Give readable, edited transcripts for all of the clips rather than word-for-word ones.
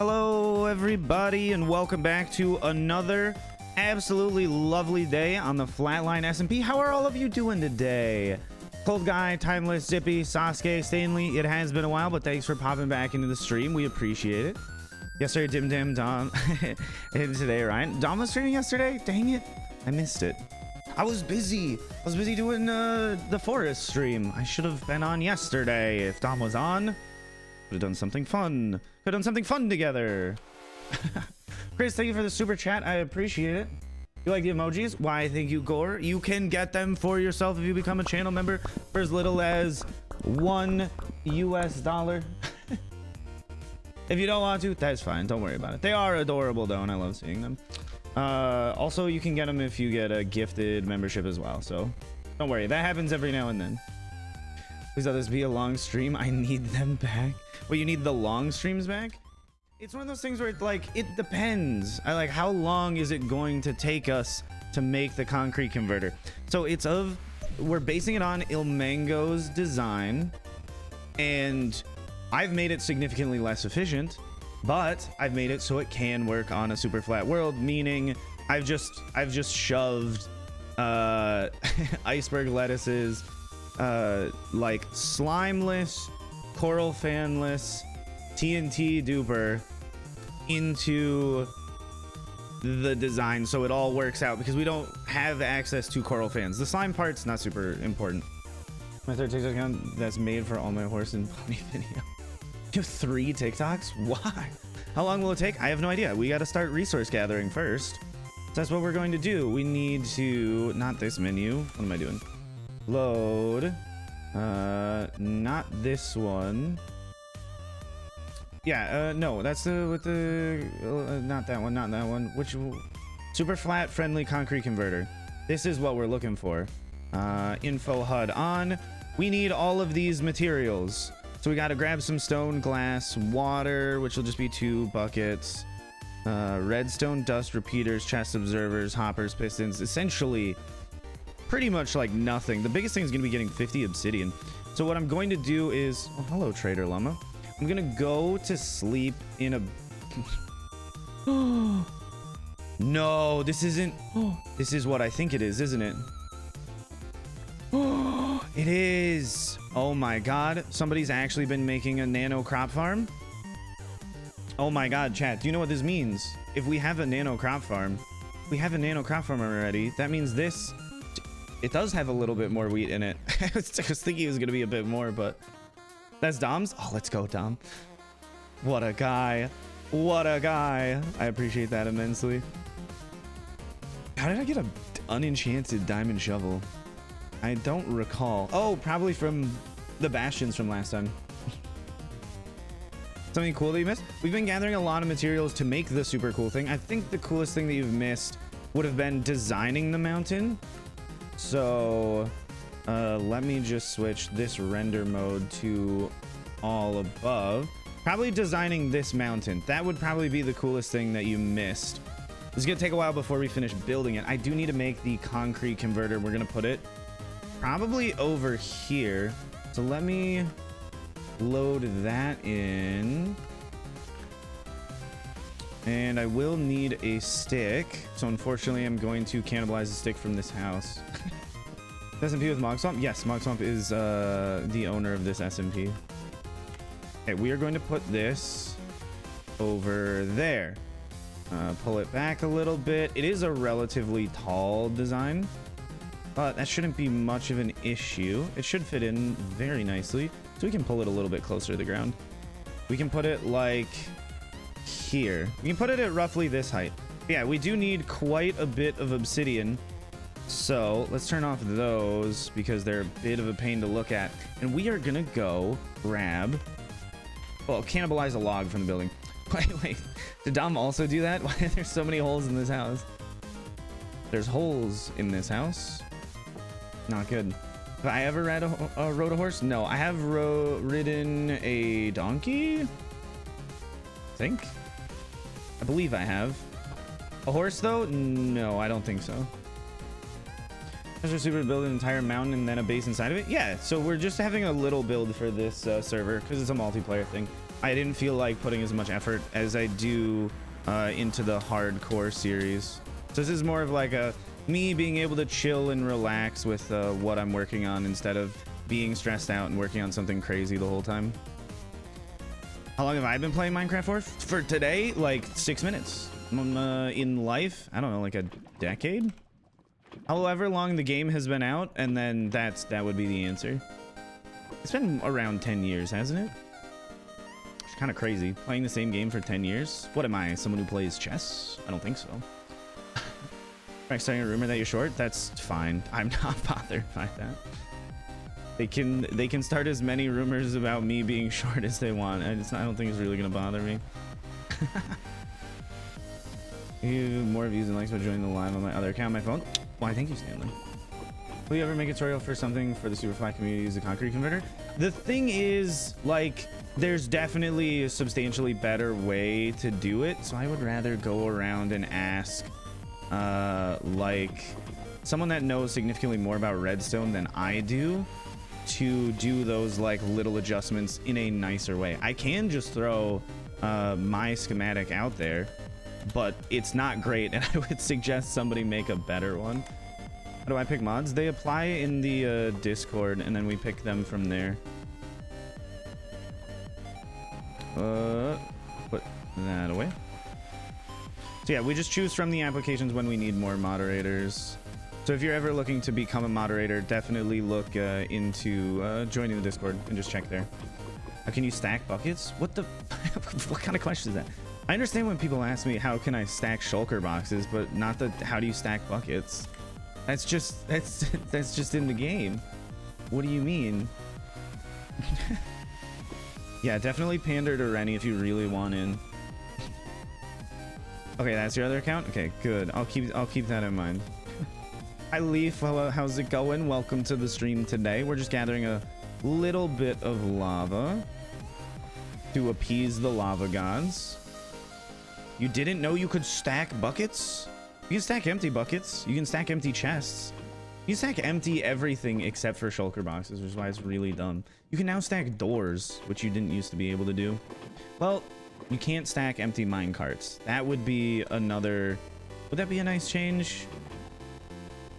Hello everybody and welcome back to another absolutely lovely day on the Flatline SMP. How are all of you doing today? Cold Guy, Timeless, Zippy, Sasuke, Stanley, it has been a while, but thanks for popping back into the stream. We appreciate it. Yesterday, Dim Dim, Dom, and today, Ryan. Dom was streaming yesterday? Dang it. I missed it. I was busy. I was busy doing the forest stream. I should have been on yesterday. If Dom was on, could have done something fun. Could have done something fun together. Chris, thank you for the super chat. I appreciate it. You like the emojis? Why, thank you, Gore. You can get them for yourself if you become a channel member for as little as $1 US. If you don't want to, that's fine. Don't worry about it. They are adorable though, and I love seeing them. Also, you can get them if you get a gifted membership as well. So don't worry. That happens every now and then. Please let this be a long stream. I need them back. Wait, you need the long streams back? It's one of those things where it's like, it depends. I like, how long is it going to take us to make the concrete converter? So it's we're basing it on Ilmango's design, and I've made it significantly less efficient, but I've made it so it can work on a super flat world, meaning I've just shoved iceberg lettuces, like slimeless, coral fanless, TNT duper into the design so it all works out, because we don't have access to coral fans. The slime part's not super important. My third TikTok account that's made for all my horse and pony video. You have 3 TikToks? Why? How long will it take? I have no idea. We got to start resource gathering first. So that's what we're going to do. We need to, not this menu. What am I doing? Load. Not this one. Yeah, no, that's not that one, not that one. Which super flat friendly concrete converter. This is what we're looking for. Info HUD on. We need all of these materials. So we got to grab some stone, glass, water, which will just be 2 buckets, redstone, dust, repeaters, chest observers, hoppers, pistons, essentially pretty much like nothing. The biggest thing is going to be getting 50 obsidian. So what I'm going to do is, oh, hello, Trader Llama. I'm going to go to sleep in a... No, this isn't... This is what I think it is, isn't it? It is. Oh my god, somebody's actually been making a nano crop farm. Oh my god, chat, do you know what this means? If we have a nano crop farm, already, that means this, it does have a little bit more wheat in it. I was thinking it was gonna be a bit more, but that's Dom's. Oh, let's go, Dom. What a guy. What a guy. I appreciate that immensely. How did I get a unenchanted diamond shovel? I don't recall. Oh, probably from the bastions from last time. Something cool that you missed? We've been gathering a lot of materials to make the super cool thing. I think the coolest thing that you've missed would have been designing the mountain. So let me just switch this render mode to all above. Probably designing this mountain. That would probably be the coolest thing that you missed. It's gonna take a while before we finish building it. I do need to make the concrete converter. We're gonna put it probably over here. So let me load that in. And I will need a stick. So unfortunately, I'm going to cannibalize a stick from this house. SMP with Mog Swamp? Yes, Mog Swamp is the owner of this SMP. Okay, we are going to put this over there. Pull it back a little bit. It is a relatively tall design, but that shouldn't be much of an issue. It should fit in very nicely. So we can pull it a little bit closer to the ground. We can put it like here. We can put it at roughly this height. Yeah, we do need quite a bit of obsidian. So let's turn off those because they're a bit of a pain to look at. And we are gonna go grab, well, cannibalize a log from the building. Wait, did Dom also do that? Why are there so many holes in this house? There's holes in this house. Not good. Have I ever rode a horse? No, I have ridden a donkey. I believe I have. A horse though? No, I don't think so. Is there super to build an entire mountain and then a base inside of it? Yeah, so we're just having a little build for this server because it's a multiplayer thing. I didn't feel like putting as much effort as I do into the hardcore series. So this is more of like a me being able to chill and relax with what I'm working on instead of being stressed out and working on something crazy the whole time. How long have I been playing Minecraft for? For today, like 6 minutes. In life, I don't know, like a decade? However long the game has been out, and then that would be the answer. It's been around 10 years, hasn't it? It's kind of crazy. Playing the same game for 10 years? What am I, someone who plays chess? I don't think so. Right, starting a rumor that you're short? That's fine. I'm not bothered by that. They can start as many rumors about me being short as they want. I don't think it's really gonna bother me. More views and likes by joining the live on my other account on my phone. Why, thank you, Stanley. Will you ever make a tutorial for something for the Superfly community use a concrete converter? The thing is, like, there's definitely a substantially better way to do it, so I would rather go around and ask like someone that knows significantly more about redstone than I do to do those like little adjustments in a nicer way. I can just throw my schematic out there, but it's not great, and I would suggest somebody make a better one. How do I pick mods? They apply in the Discord, and then we pick them from there. Put that away. So yeah, we just choose from the applications when we need more moderators. So if you're ever looking to become a moderator, definitely look into joining the Discord and just check there. How can you stack buckets? What the what kind of question is that? I understand when people ask me how can I stack shulker boxes, but not the how do you stack buckets. That's just in the game. What do you mean? Yeah, definitely pander to Rennie if you really want in. Okay, that's your other account? Okay, good. I'll keep that in mind. Hi Leaf, hello, how's it going? Welcome to the stream today. We're just gathering a little bit of lava to appease the lava gods. You didn't know you could stack buckets? You can stack empty buckets. You can stack empty chests. You can stack empty everything except for shulker boxes, which is why it's really dumb. You can now stack doors, which you didn't used to be able to do. Well, you can't stack empty mine carts. That would be another... Would that be a nice change?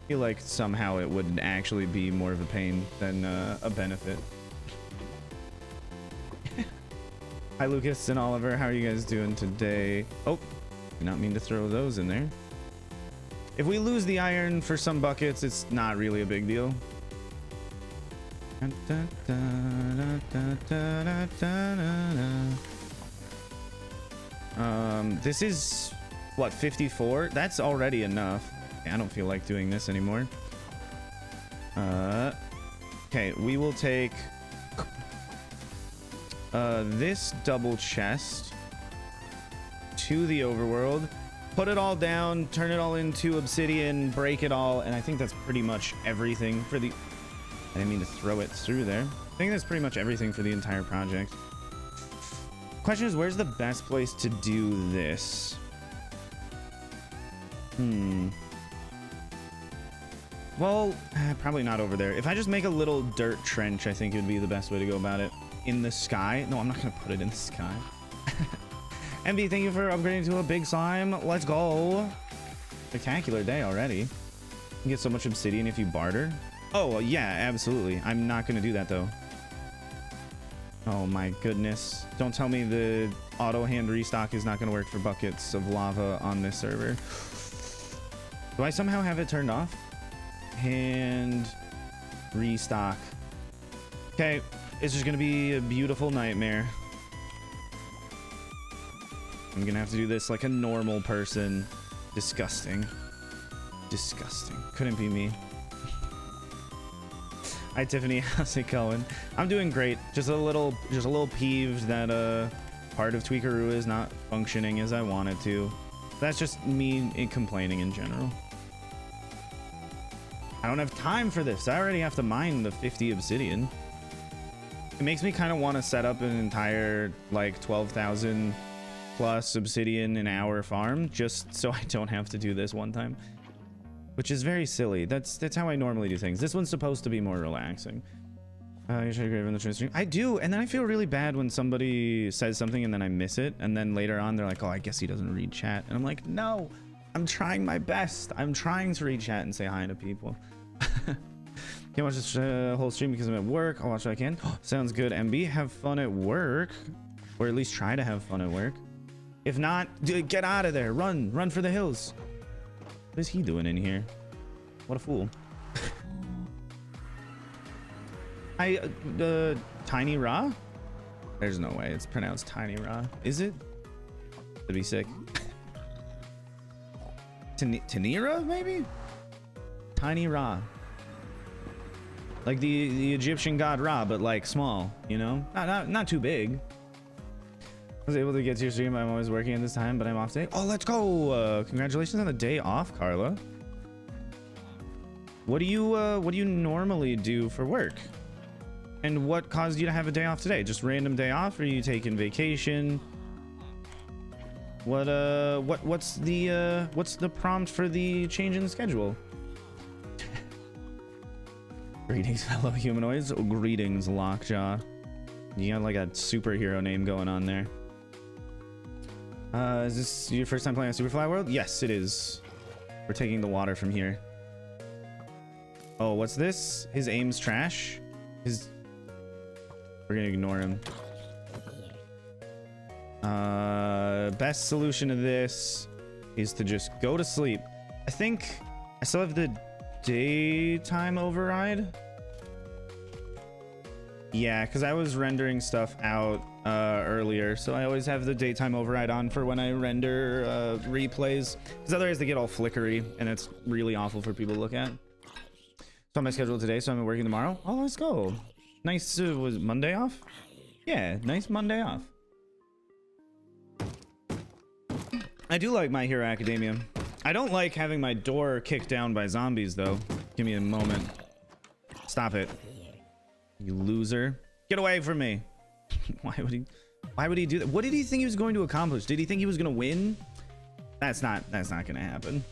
I feel like somehow it would actually be more of a pain than a benefit. Hi Lucas and Oliver, how are you guys doing today? Oh, did not mean to throw those in there. If we lose the iron for some buckets, it's not really a big deal. This is what, 54? That's already enough. I don't feel like doing this anymore. Okay, we will take this double chest to the overworld, put it all down, turn it all into obsidian, break it all, and I think that's pretty much everything for the... I didn't mean to throw it through there. I think that's pretty much everything for the entire project. Question is, where's the best place to do this? Well, probably not over there. If I just make a little dirt trench, I think it would be the best way to go about it. In the sky? No, I'm not going to put it in the sky. MB, thank you for upgrading to a big slime. Let's go. Spectacular day already. You can get so much obsidian if you barter. Oh, yeah, absolutely. I'm not going to do that, though. Oh, my goodness. Don't tell me the auto hand restock is not going to work for buckets of lava on this server. Do I somehow have it turned off? Hand restock. Okay, it's just going to be a beautiful nightmare. I'm going to have to do this like a normal person. Disgusting. Disgusting. Couldn't be me. Hi Tiffany, how's it going? I'm doing great. Just a little peeved that part of Tweakaroo is not functioning as I want it to. That's just me complaining in general. I don't have time for this. I already have to mine the 50 obsidian. It makes me kind of want to set up an entire like 12,000 plus obsidian an hour farm just so I don't have to do this one time. Which is very silly. That's how I normally do things. This one's supposed to be more relaxing. You should agree on the stream. I do, and then I feel really bad when somebody says something and then I miss it, and then later on they're like, oh, I guess he doesn't read chat, and I'm like, no, I'm trying my best. I'm trying to read chat and say hi to people. Can't watch this whole stream because I'm at work. I'll watch what I can. Sounds good. MB, have fun at work, or at least try to have fun at work. If not, get out of there. Run for the hills. What is he doing in here? What a fool. Tiny Ra? There's no way it's pronounced Tiny Ra. Is it? That'd be sick. Tanira, maybe? Tiny Ra. Like the Egyptian god Ra, but like small, you know? Not too big. I was able to get to your stream. I'm always working at this time, but I'm off today. Oh, let's go. Congratulations on the day off, Carla. What do you normally do for work? And what caused you to have a day off today? Just random day off, or are you taking vacation? What's the prompt for the change in the schedule? Greetings, fellow humanoids. Oh, greetings, Lockjaw. You got like a superhero name going on there. Is this your first time playing on Superfly World? Yes, it is. We're taking the water from here. Oh, what's this? His aim's trash. We're gonna ignore him. Best solution to this is to just go to sleep. I think I still have the daytime override. Yeah, because I was rendering stuff out earlier, so I always have the daytime override on for when I render replays, because otherwise they get all flickery and it's really awful for people to look at. So on my schedule today, so I'm working tomorrow. Oh, let's go. Nice. Was Monday off? Yeah, nice Monday off. I do like My Hero Academia. I don't like having my door kicked down by zombies, though. Give me a moment. Stop it, you loser. Get away from me. Why would he do that? What did he think he was going to accomplish? Did he think he was going to win? That's not going to happen.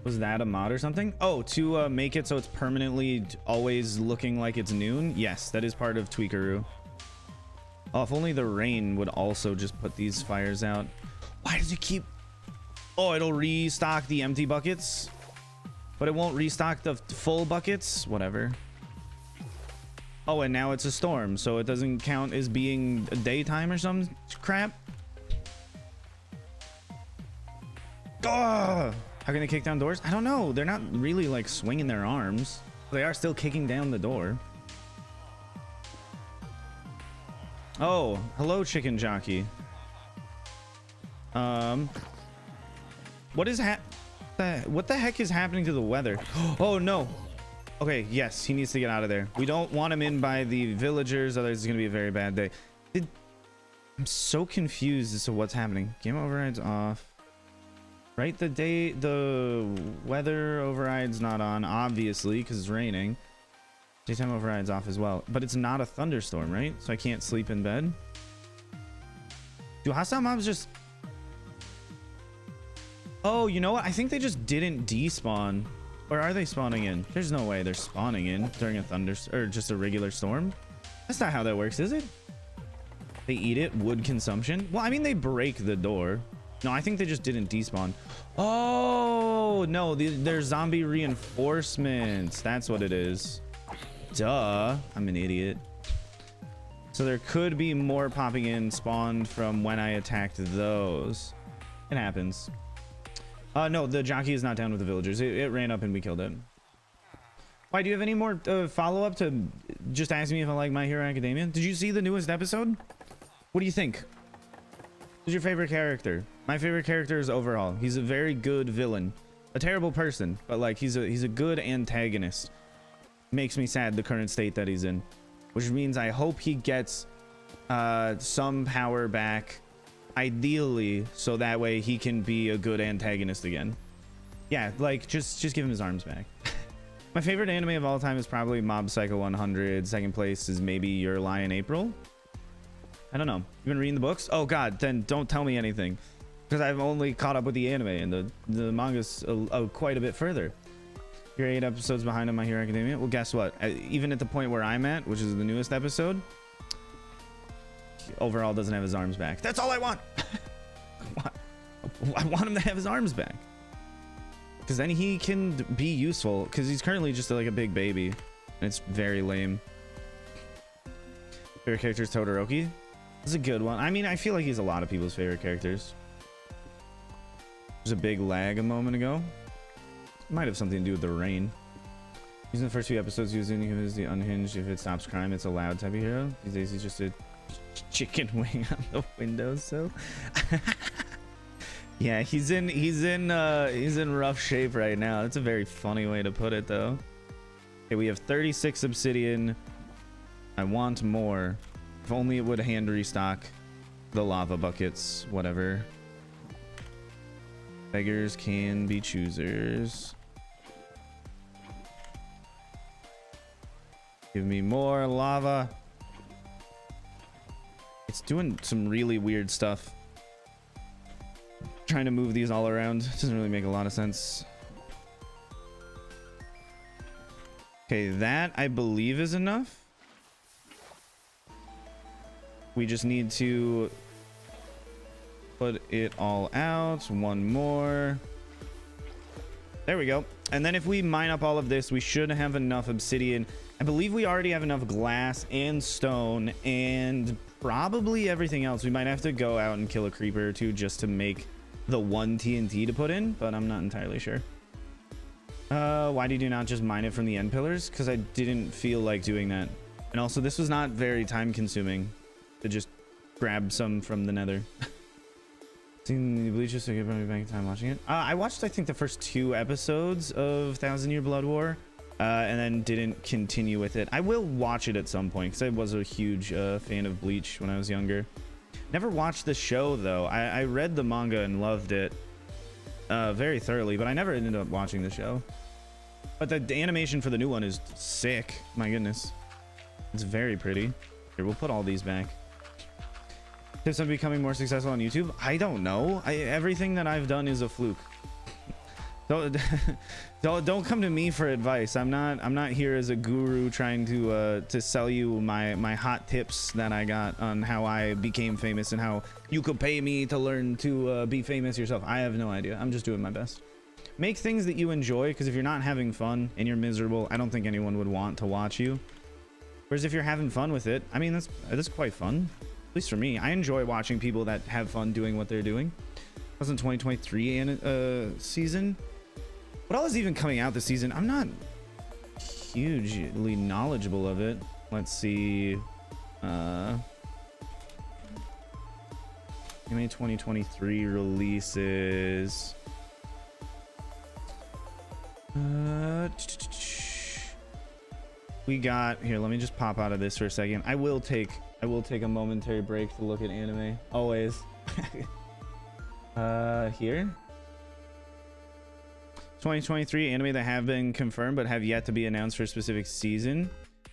Was that a mod or something? Oh, to make it so it's permanently always looking like it's noon? Yes, that is part of Tweakaroo. Oh, if only the rain would also just put these fires out. Why does it keep... Oh, it'll restock the empty buckets, but it won't restock the full buckets? Whatever. Oh, and now it's a storm, so it doesn't count as being a daytime or some crap? Oh! How can they kick down doors? I don't know. They're not really like swinging their arms. They are still kicking down the door. Oh, hello, chicken jockey. What the heck is happening to the weather? Oh no. Okay, yes, he needs to get out of there. We don't want him in by the villagers, otherwise it's gonna be a very bad day. I'm so confused as to what's happening. Game overrides off. Right, the weather override's not on, obviously, because it's raining. Daytime override's off as well, but it's not a thunderstorm, right? So I can't sleep in bed. Do hostile mobs just... Oh, you know what? I think they just didn't despawn. Or are they spawning in? There's no way they're spawning in during a thunderstorm, or just a regular storm. That's not how that works, is it? They eat it, wood consumption. Well, I mean, they break the door. No, I think they just didn't despawn. Oh, no, they're zombie reinforcements. That's what it is. Duh, I'm an idiot. So there could be more popping in spawned from when I attacked those. It happens. No, the jockey is not down with the villagers. It ran up and we killed it. Why, do you have any more follow-up to just ask me if I like My Hero Academia? Did you see the newest episode? What do you think? Who's your favorite character? My favorite character is Overhaul. He's a very good villain. A terrible person, but like he's a good antagonist. Makes me sad the current state that he's in, which means I hope he gets some power back, ideally, so that way he can be a good antagonist again. Yeah, like just give him his arms back. My favorite anime of all time is probably Mob Psycho 100. Second place is maybe Your Lie in April. I don't know. You've been reading the books? Oh god, then don't tell me anything, because I've only caught up with the anime, and the manga's quite a bit further. You're 8 episodes behind on My Hero Academia. Well, guess what? Even at the point where I'm at, which is the newest episode, overall doesn't have his arms back. That's all I want. I want him to have his arms back, because then he can be useful, because he's currently just like a big baby and it's very lame. Favorite character is Todoroki. It's a good one. I mean, I feel like he's a lot of people's favorite characters. There's a big lag a moment ago. Might have something to do with the rain. Using the first few episodes, using him as the unhinged. If it stops crime, it's allowed type of hero. These days he's just a chicken wing on the windowsill. Yeah, he's in rough shape right now. That's a very funny way to put it, though. Okay, we have 36 obsidian. I want more. If only it would hand restock the lava buckets, whatever. Beggars can be choosers. Give me more lava. It's doing some really weird stuff. Trying to move these all around doesn't really make a lot of sense. Okay, that I believe is enough. We just need to put it all out. One more. There we go. And then if we mine up all of this, we should have enough obsidian. I believe we already have enough glass and stone and probably everything else. We might have to go out and kill a creeper or two just to make the one TNT to put in, but I'm not entirely sure. Why did you not just mine it from the end pillars? Because I didn't feel like doing that. And also, this was not very time consuming to just grab some from the nether. Seen the Bleachers, so give me back time watching it. I watched, I think, the first 2 episodes of 1000 Year Blood War, and then didn't continue with it. I will watch it at some point because I was a huge fan of Bleach when I was younger. Never watched the show though. I read the manga and loved it very thoroughly, but I never ended up watching the show. But the animation for the new one is sick. My goodness, it's very pretty. Here, we'll put all these back. Tips on becoming more successful on YouTube? I don't know. Everything that I've done is a fluke. Don't come to me for advice. I'm not here as a guru trying to sell you my hot tips that I got on how I became famous and how you could pay me to learn to be famous yourself. I have no idea. I'm just doing my best. Make things that you enjoy, because if you're not having fun and you're miserable, I don't think anyone would want to watch you. Whereas if you're having fun with it, I mean, that's quite fun. At least for me. I enjoy watching people that have fun doing what they're doing. That was in 2023 season. What all is even coming out this season? I'm not hugely knowledgeable of it. Let's see. Anime 2023 releases. We got here. Let me just pop out of this for a second. I will take a momentary break to look at anime. Always. Here. 2023 anime that have been confirmed but have yet to be announced for a specific season.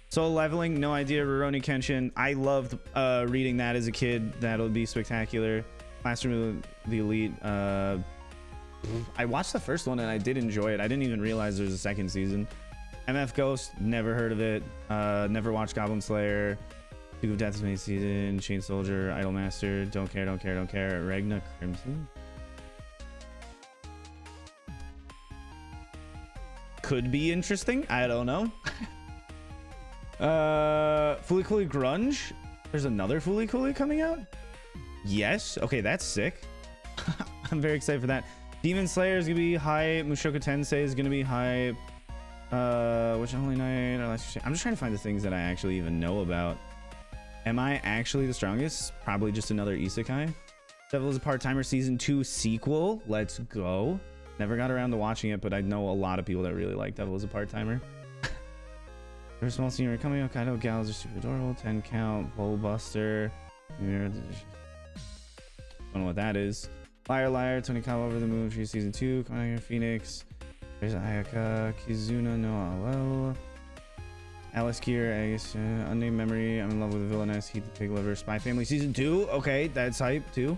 Soul Leveling, no idea. Rurouni Kenshin, I loved reading that as a kid. That'll be spectacular. Classroom of the Elite, I watched the first one and I did enjoy it. I didn't even realize there was a second season. MF Ghost, never heard of it. Never watched Goblin Slayer. Duke of Death is main season. Chain Soldier, Idolmaster, don't care. Ragna Crimson. Could be interesting. I don't know. Fooly Cooly Grunge. There's another Fooly Cooly coming out? Yes. Okay, that's sick. I'm very excited for that. Demon Slayer is gonna be hype. Mushoku Tensei is gonna be hype. Which Only Night? I'm just trying to find the things that I actually even know about. Am I actually the strongest? Probably just another isekai. Devil is a Part-Timer Season 2 sequel. Let's go. Never got around to watching it, but I know a lot of people that really like Devil is a Part-Timer. There's small senior coming. Kaido Gals are super adorable. 10 count. Bullbuster. Don't know what that is. Liar Liar. Tony Kawa Over the Moon. Tree Season 2. Coming Phoenix. There's Ayaka. Kizuna no Alo. Alice Kier. I guess, Unnamed Memory. I'm in love with the villainess. Heat the Pig Liver. Spy Family Season 2. Okay, that's hype too.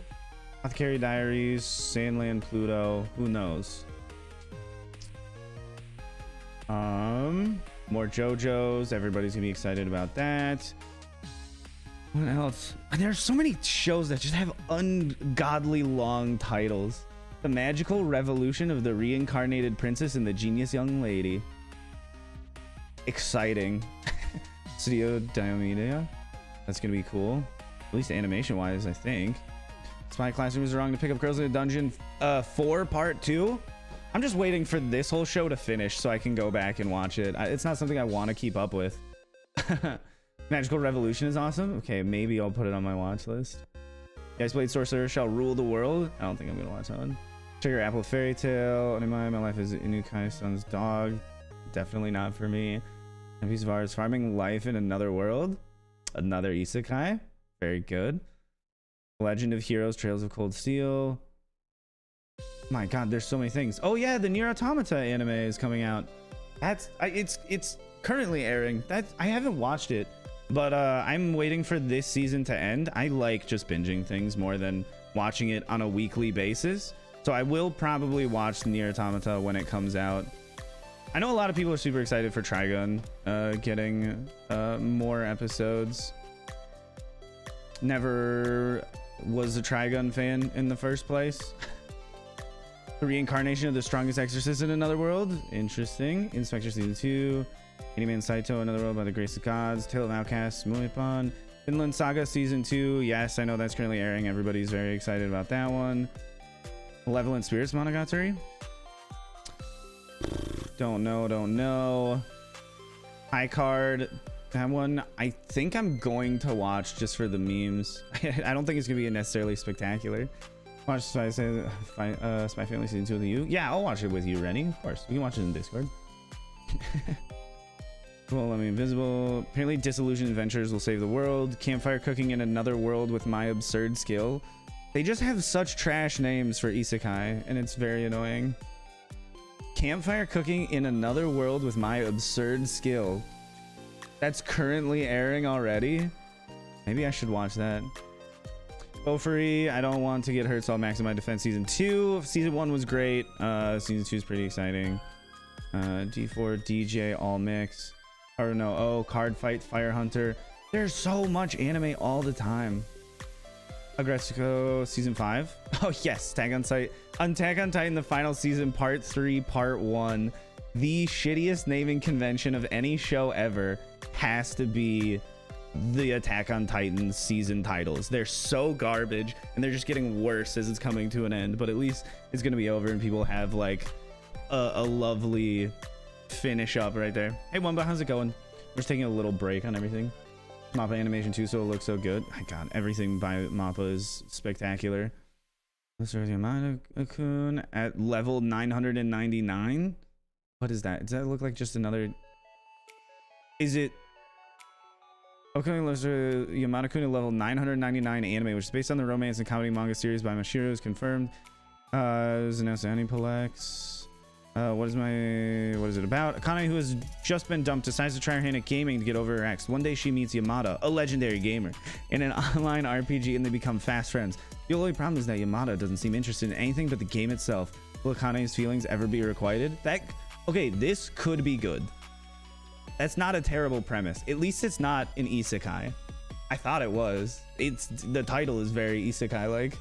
Apothecary Diaries. Sandland Pluto. Who knows? More JoJo's. Everybody's gonna be excited about that. What else? There's so many shows that just have ungodly long titles. The Magical Revolution of the Reincarnated Princess and the Genius Young Lady. Exciting. Studio Diomedia. That's gonna be cool. At least animation wise, I think. Spy Classroom is wrong to pick up Girls in a Dungeon 4 Part 2. I'm just waiting for this whole show to finish so I can go back and watch it. It's not something I want to keep up with. Magical Revolution is awesome. Okay, maybe I'll put it on my watch list. Ice Blade Sorcerer Shall Rule the World. I don't think I'm gonna watch that one. Trigger Apple Fairy Tale. My life is Inukai-san's dog. Definitely not for me. Happy's Vars Farming Life in Another World. Another isekai. Very good. Legend of Heroes Trails of Cold Steel. My god, there's so many things. Oh yeah, the Nier Automata anime is coming out. It's currently airing. I haven't watched it, but I'm waiting for this season to end. I like just binging things more than watching it on a weekly basis. So I will probably watch Nier Automata when it comes out. I know a lot of people are super excited for Trigun getting more episodes. Never was a Trigun fan in the first place. The Reincarnation of the Strongest Exorcist in Another World. Interesting. Inspector Season 2. Animan Saito, Another World by the Grace of Gods. Tale of Outcasts, Muipon. Vinland Saga Season 2. Yes, I know that's currently airing. Everybody's very excited about that one. Malevolent Spirits Monogatari. Don't know. High Card. That one, I think I'm going to watch just for the memes. I don't think it's going to be necessarily spectacular. Watch Spy Family Season 2 with you. Yeah, I'll watch it with you, Rennie. Of course. We can watch it in Discord. Well, I mean, Invisible. Apparently, Disillusioned Adventures will save the world. Campfire Cooking in Another World with My Absurd Skill. They just have such trash names for isekai, and it's very annoying. Campfire Cooking in Another World with My Absurd Skill. That's currently airing already. Maybe I should watch that. Bofuri, I don't want to get hurt, so I'll max my defense. Season 2. Season 1 was great. Season 2 is pretty exciting. D4, DJ, all mix. Or no, oh, Card Fight, Fire Hunter. There's so much anime all the time. Agretsuko, Season 5. Oh, yes. Attack on Titan, the final season, Part 3, Part 1. The shittiest naming convention of any show ever has to be the Attack on Titan season titles. They're so garbage, and they're just getting worse as it's coming to an end, but at least it's going to be over and people have like a lovely finish up right there. Hey Wumba, how's it going? We're just taking a little break on everything. Mappa animation too, so it looks so good. My god, everything by Mappa is spectacular. Let's Yamada-kun at level 999. What is that? Does that look like just another? Is it? Okay, let's Yamada-kun at level 999 anime, which is based on the romance and comedy manga series by Mashiro, is confirmed. It was announced at Aniplex. What is it about? Akane, who has just been dumped, decides to try her hand at gaming to get over her ex. One day she meets Yamada, a legendary gamer, in an online RPG, and they become fast friends. The only problem is that Yamada doesn't seem interested in anything but the game itself. Will Akane's feelings ever be requited? Okay, this could be good. That's not a terrible premise. At least it's not an isekai. I thought it was. The title is very isekai-like.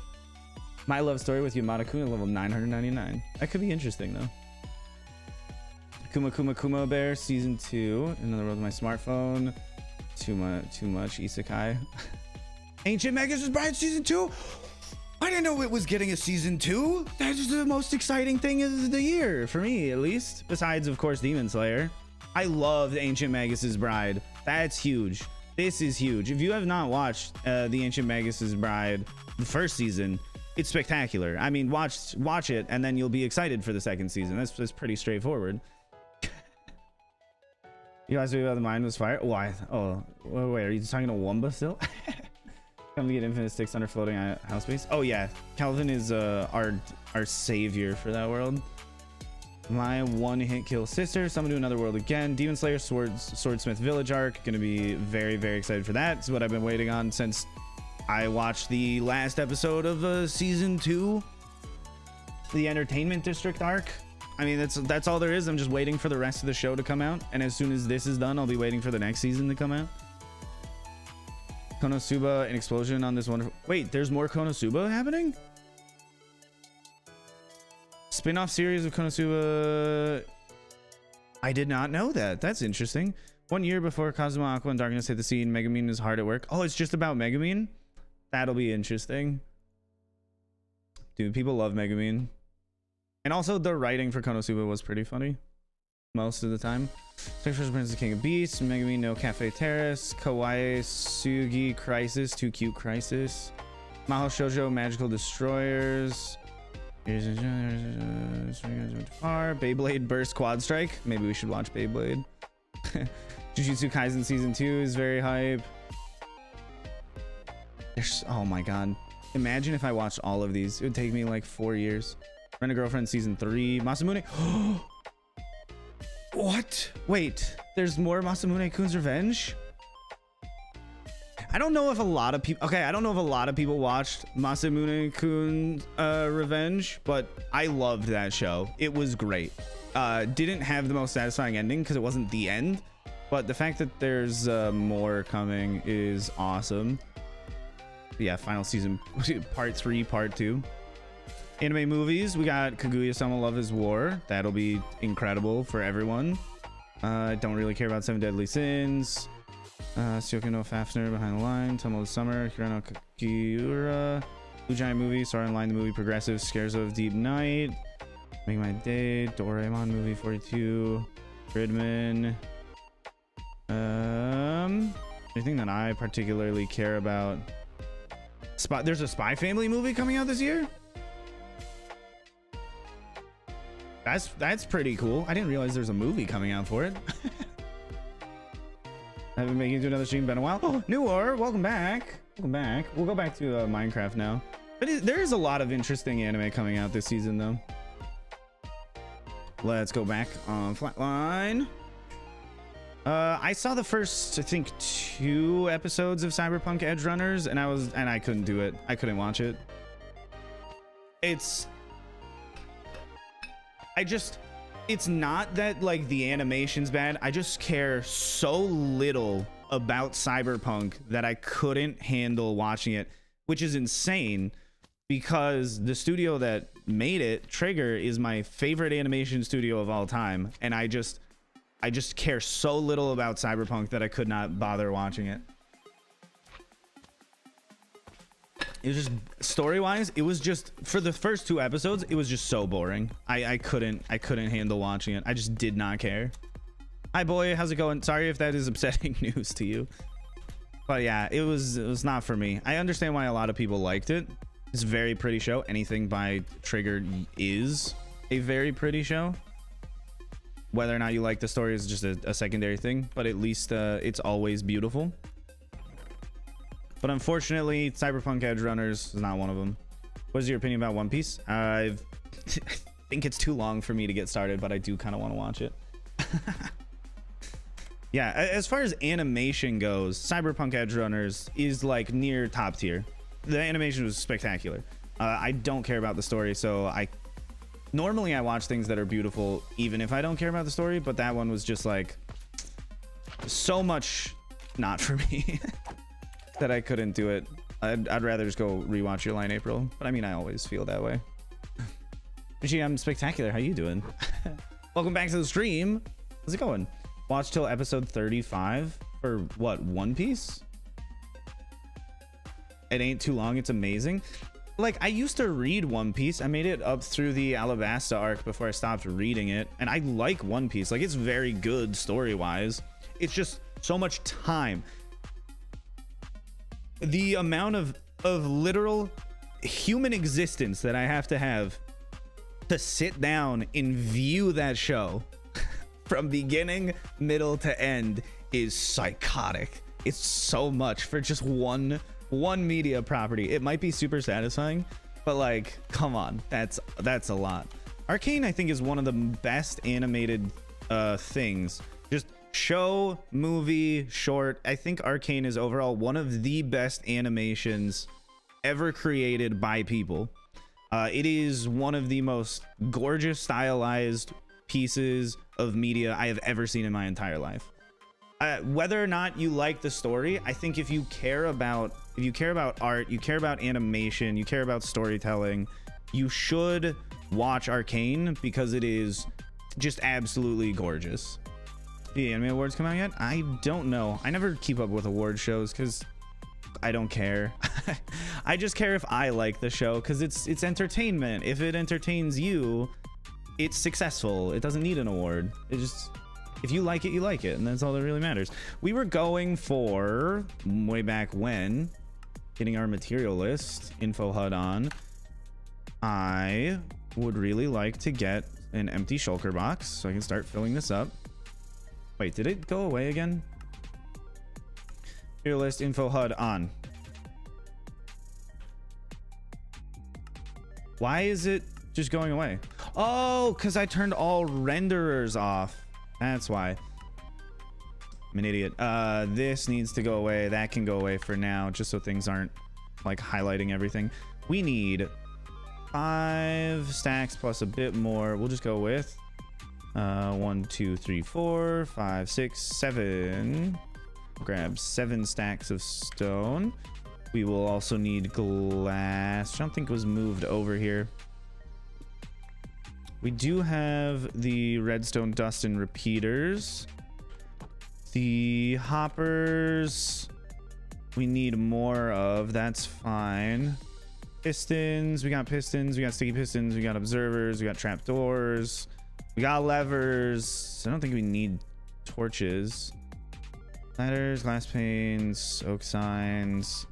My love story with Yamada-kun at level 999. That could be interesting though. Kuma Bear Season 2. Another World with My Smartphone. Too much isekai. Ancient Magus' Bride Season 2. I didn't know it was getting a Season 2. That is the most exciting thing of the year for me, at least. Besides, of course, Demon Slayer. I loved Ancient Magus' Bride. That's huge. This is huge. If you have not watched the Ancient Magus' Bride, the first season, it's spectacular. I mean, watch it, and then you'll be excited for the second season. That's pretty straightforward. You guys knew about the Mind Was Fire? Why? Oh, wait, are you talking to Wumba still? Come to get infinite sticks under floating house base. Oh yeah, Calvin is our savior for that world. My one-hit kill sister. Summon to Another World again. Demon Slayer Swordsmith Village arc. Gonna be very, very excited for that. It's what I've been waiting on since I watched the last episode of season 2, the Entertainment District arc. I mean, that's all there is. I'm just waiting for the rest of the show to come out, and as soon as this is done, I'll be waiting for the next season to come out. Konosuba, an explosion on this wonderful... Wait, there's more Konosuba happening? Spin-off series of Konosuba. I did not know that. That's interesting. 1 year before Kazuma, Aqua, and Darkness hit the scene, Megumin is hard at work. Oh, it's just about Megumin? That'll be interesting. Dude, people love Megumin. And also, the writing for Konosuba was pretty funny. Most of the time. First Prince the King of Beasts, Megumin no Cafe Terrace, Kawaii Sugi Crisis, Too Cute Crisis, Mahou Shoujo Magical Destroyers, Beyblade Burst Quad Strike. Maybe we should watch Beyblade. Jujutsu Kaisen Season 2 is very hype. Oh my god. Imagine if I watched all of these. It would take me like 4 years. Rent a Girlfriend Season 3. Masamune. What? Wait. There's more Masamune-kun's Revenge? I don't know if a lot of people... Okay, I don't know if a lot of people watched Masamune-kun's Revenge, but I loved that show. It was great. Didn't have the most satisfying ending because it wasn't the end, but the fact that there's more coming is awesome. Yeah, final season, part 3, part 2. Anime movies, we got Kaguya-sama Love is War. That'll be incredible for everyone. Don't really care about Seven Deadly Sins. Syoku no Fafner, Behind the Line, Tunnel of Summer, Hirano Kakiura, Blue Giant movie, Sword Art Line the movie, Progressive, Scares of Deep Night, Make My Day, Doraemon movie 42, Gridman. Anything that I particularly care about? There's a Spy Family movie coming out this year? That's pretty cool. I didn't realize there's a movie coming out for it. I've been making it to another stream, been a while. Oh, Newer, welcome back. Welcome back. We'll go back to Minecraft now. But there is a lot of interesting anime coming out this season, though. Let's go back on Flatline. I saw the first, I think, 2 episodes of Cyberpunk Edgerunners, and I couldn't do it. I couldn't watch it. It's not that like the animation's bad. I just care so little about Cyberpunk that I couldn't handle watching it, which is insane because the studio that made it, Trigger, is my favorite animation studio of all time, and I just care so little about Cyberpunk that I could not bother watching it. It was just story-wise, it was just for the first 2 episodes, it was just so boring. I couldn't handle watching it. I just did not care. Hi boy, how's it going? Sorry if that is upsetting news to you. But yeah, it was not for me. I understand why a lot of people liked it. It's a very pretty show. Anything by Trigger is a very pretty show. Whether or not you like the story is just a secondary thing, but at least it's always beautiful. But unfortunately, Cyberpunk Edgerunners is not one of them. What is your opinion about One Piece? I think it's too long for me to get started, but I do kind of want to watch it. Yeah, as far as animation goes, Cyberpunk Edgerunners is like near top tier. The animation was spectacular. I don't care about the story, so normally I watch things that are beautiful even if I don't care about the story, but that one was just like so much not for me that I couldn't do it. I'd rather just go rewatch Your Lie in April, but I mean, I always feel that way. Gee, I'm spectacular. How you doing? Welcome back to the stream. How's it going? Watch till episode 35 for what, One Piece? It ain't too long. It's amazing. Like, I used to read One Piece. I made it up through the Alabasta arc before I stopped reading it, and I like One Piece. Like, it's very good story-wise. It's just so much time. The amount of literal human existence that I have to sit down and view that show from beginning, middle to end is psychotic. It's so much for just one media property. It might be super satisfying, but like, come on, that's a lot. Arcane, I think, is one of the best animated things. Just show, movie, short. I think Arcane is overall one of the best animations ever created by people. It is one of the most gorgeous stylized pieces of media I have ever seen in my entire life. Whether or not you like the story, I think if you care about art, you care about animation, you care about storytelling, you should watch Arcane because it is just absolutely gorgeous. The anime awards come out yet? I don't know. I never keep up with award shows because I don't care. I just care if I like the show because it's entertainment. If it entertains you, it's successful. It doesn't need an award. It just, if you like it, you like it, and that's all that really matters. We were going for, way back when, getting our material list info HUD on. I would really like to get an empty shulker box so I can start filling this up. Wait, did it go away again? Material list info HUD on. Why is it just going away? Oh, because I turned all renderers off. That's why. I'm an idiot. This needs to go away. That can go away for now, just so things aren't like highlighting everything. We need 5 stacks plus a bit more. We'll just go with 1, 2, 3, 4, 5, 6, 7. Grab 7 stacks of stone. We will also need glass. I don't think it was moved over here. We do have the redstone dust and repeaters. The hoppers we need more of. That's fine. Pistons. We got pistons. We got sticky pistons. We got observers. We got trapdoors. We got levers. I don't think we need torches. Ladders, glass panes, oak signs.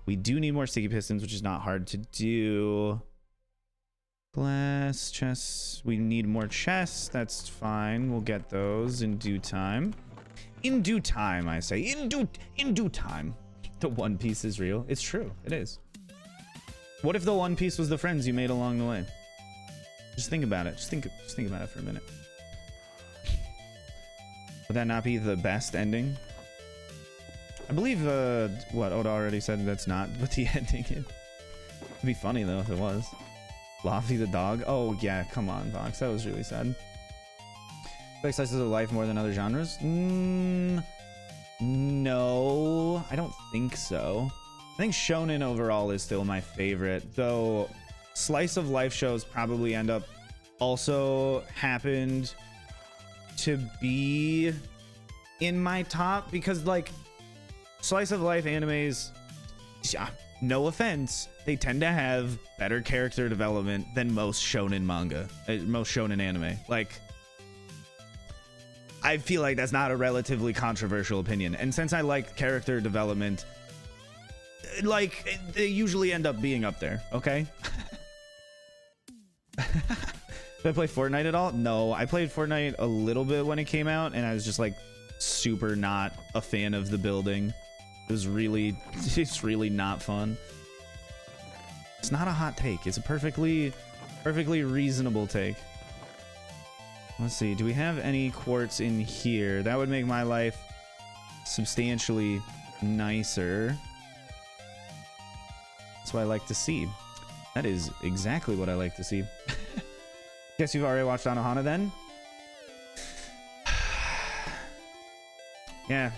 We do need more sticky pistons, which is not hard to do. Glass chests. We need more chests. That's fine. We'll get those in due time. In due time, I say. In due time. The One Piece is real. It's true. It is. What if the One Piece was the friends you made along the way? Just think about it. Just think about it for a minute. Would that not be the best ending? I believe what Oda already said that's not what the ending is. It'd be funny though if it was. Lofty the dog. Oh yeah, come on, Vox. That was really sad. Like slices of life more than other genres? No, I don't think so. I think shonen overall is still my favorite, though slice of life shows probably end up also happened to be in my top because like slice of life animes, no offense, they tend to have better character development than most shonen manga, most shonen anime. Like, I feel like that's not a relatively controversial opinion. And since I like character development, like, they usually end up being up there, okay? Did I play Fortnite at all? No, I played Fortnite a little bit when it came out, and I was just like super not a fan of the building. It's really not fun. It's not a hot take. It's a perfectly reasonable take. Let's see. Do we have any quartz in here? That would make my life substantially nicer. That's what I like to see. That is exactly what I like to see. Guess you've already watched Anohana then? Yeah.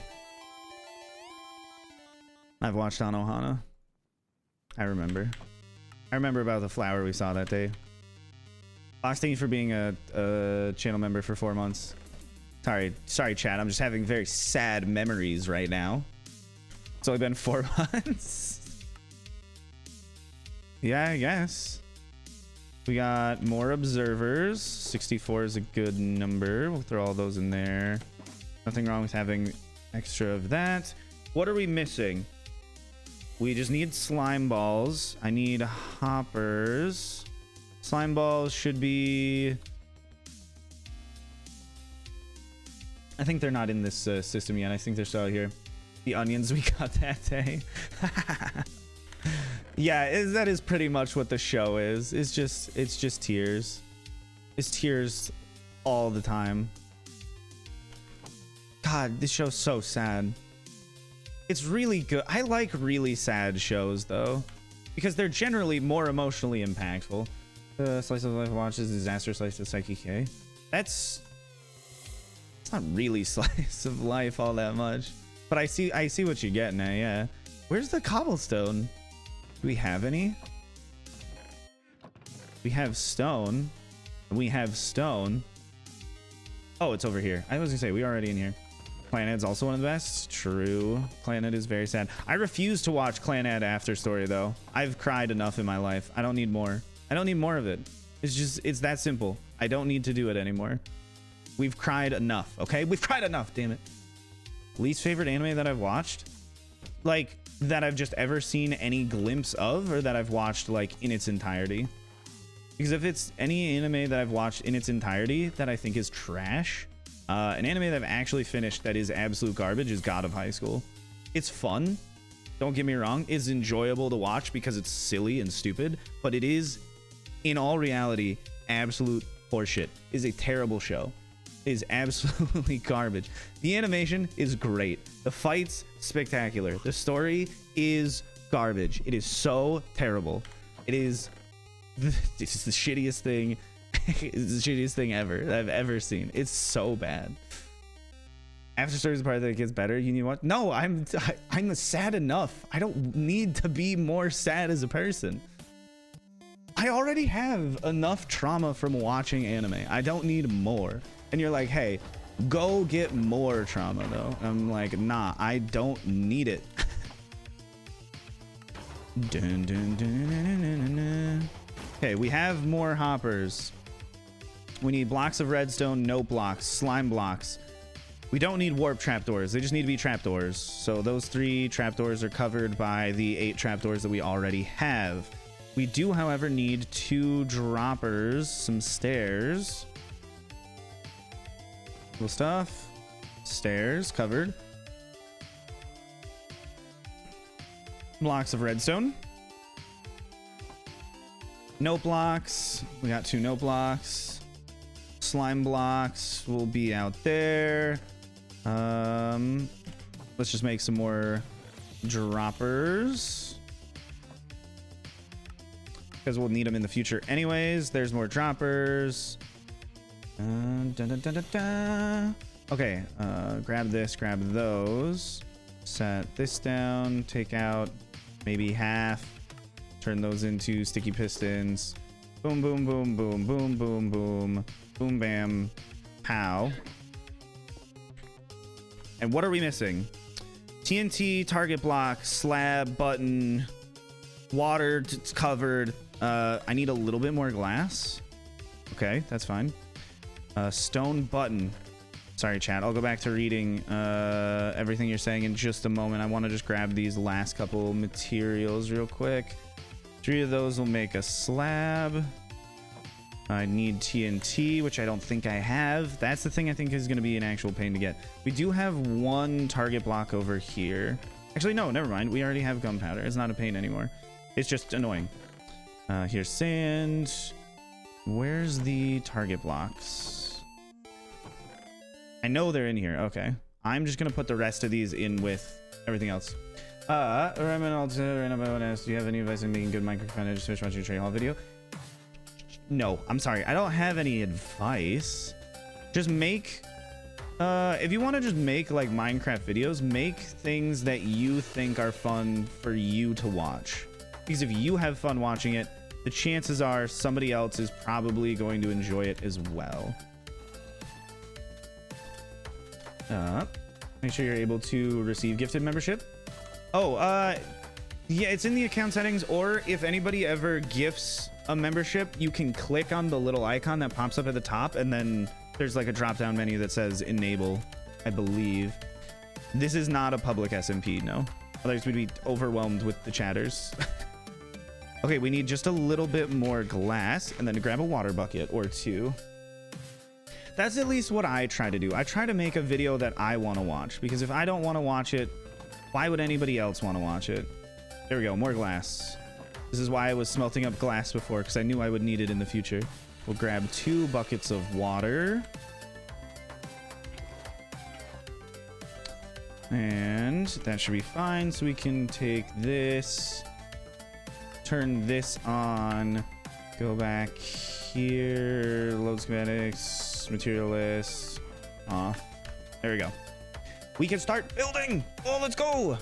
I've watched Anohana. I remember about the flower we saw that day. Fox, thank you for being a channel member for 4 months. Sorry, chat. I'm just having very sad memories right now. It's only been 4 months. Yeah, I guess. We got more observers. 64 is a good number. We'll throw all those in there. Nothing wrong with having extra of that. What are we missing? We just need slime balls. I need hoppers. Slime balls should be... I think they're not in this system yet. I think they're still out here. The onions we got that day. Yeah, that is pretty much what the show is. It's just tears. It's tears all the time. God, this show's so sad. It's really good. I like really sad shows though, because they're generally more emotionally impactful. Slice of life watches, disaster slice of Psyche K. It's not really slice of life all that much, but I see what you're getting at. Yeah, where's the cobblestone? Do we have any? We have stone. We have stone. Oh, it's over here. I was gonna say we already in here. Clanad's also one of the best. True. Clanad is very sad. I refuse to watch Clanad After Story though. I've cried enough in my life. I don't need more. I don't need more of it. It's that simple. I don't need to do it anymore. We've cried enough, okay? We've cried enough, damn it. Least favorite anime that I've watched? Like, that I've just ever seen any glimpse of, or that I've watched, like, in its entirety? Because if it's any anime that I've watched in its entirety that I think is trash, an anime that I've actually finished that is absolute garbage is God of High School. It's fun. Don't get me wrong. It's enjoyable to watch because it's silly and stupid, but it is, in all reality, absolute horseshit. It is a terrible show. It is absolutely garbage. The animation is great. The fights, spectacular. The story is garbage. It is so terrible. It's the shittiest thing. It's the shittiest thing ever that I've ever seen. It's so bad. After Story is the part that gets better. You need what? No, I'm sad enough. I don't need to be more sad as a person. I already have enough trauma from watching anime. I don't need more. And you're like, hey, go get more trauma though. I'm like, nah, I don't need it. Dun, dun, dun, dun, dun, dun. Okay, we have more hoppers. We need blocks of redstone, note blocks, slime blocks. We don't need warp trapdoors. They just need to be trapdoors. So those 3 trapdoors are covered by the 8 trapdoors that we already have. We do, however, need 2 droppers, some stairs. Cool stuff. Stairs covered. Blocks of redstone. Note blocks. We got 2 note blocks. Slime blocks will be out there. Let's just make some more droppers, because we'll need them in the future anyways. There's more droppers. Okay, grab this, grab those, set this down, take out maybe half, turn those into sticky pistons. Boom, boom, boom, boom, boom, boom, boom, boom, bam, pow. And what are we missing? TNT, target block, slab, button, water covered. I need a little bit more glass. Okay, that's fine. Stone button. Sorry, chat. I'll go back to reading everything you're saying in just a moment. I want to just grab these last couple materials real quick. 3 of those will make a slab. I need TNT, which I don't think I have. That's the thing I think is going to be an actual pain to get. We do have 1 target block over here. Actually, no, never mind. We already have gunpowder. It's not a pain anymore. It's just annoying. Here's sand. Where's the target blocks? I know they're in here. Okay. I'm just going to put the rest of these in with everything else. Do you have any advice on making good Minecraft content? Just finished watching a Trade Hall video. No, I'm sorry. I don't have any advice. Just make, if you want to just make like Minecraft videos, make things that you think are fun for you to watch. Because if you have fun watching it, the chances are somebody else is probably going to enjoy it as well. Make sure you're able to receive gifted membership. Oh, yeah, it's in the account settings, or if anybody ever gifts a membership, you can click on the little icon that pops up at the top, and then there's like a drop-down menu that says enable, I believe. This is not a public SMP, no. Otherwise we'd be overwhelmed with the chatters. Okay, we need just a little bit more glass, and then to grab a water bucket or 2. That's at least what I try to do. I try to make a video that I want to watch, because if I don't want to watch it, why would anybody else want to watch it? There we go, more glass. This is why I was smelting up glass before, because I knew I would need it in the future. We'll grab 2 buckets of water. And that should be fine. So we can take this, turn this on. Go back here. Load schematics. Material list. Off. There we go. We can start building. Oh, let's go.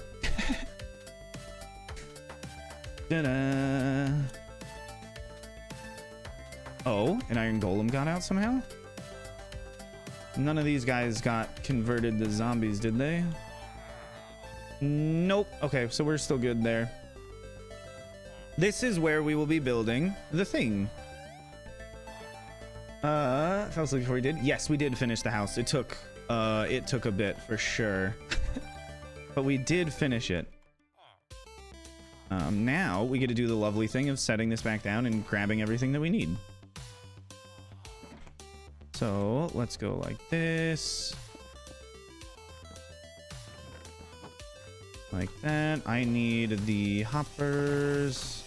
Ta-da. Oh, an iron golem got out somehow? None of these guys got converted to zombies, did they? Nope. Okay, so we're still good there. This is where we will be building the thing. Fell asleep before we did. Yes, we did finish the house. It took a bit for sure. But we did finish it. Now we get to do the lovely thing of setting this back down and grabbing everything that we need. So let's go like this. Like that. I need the hoppers.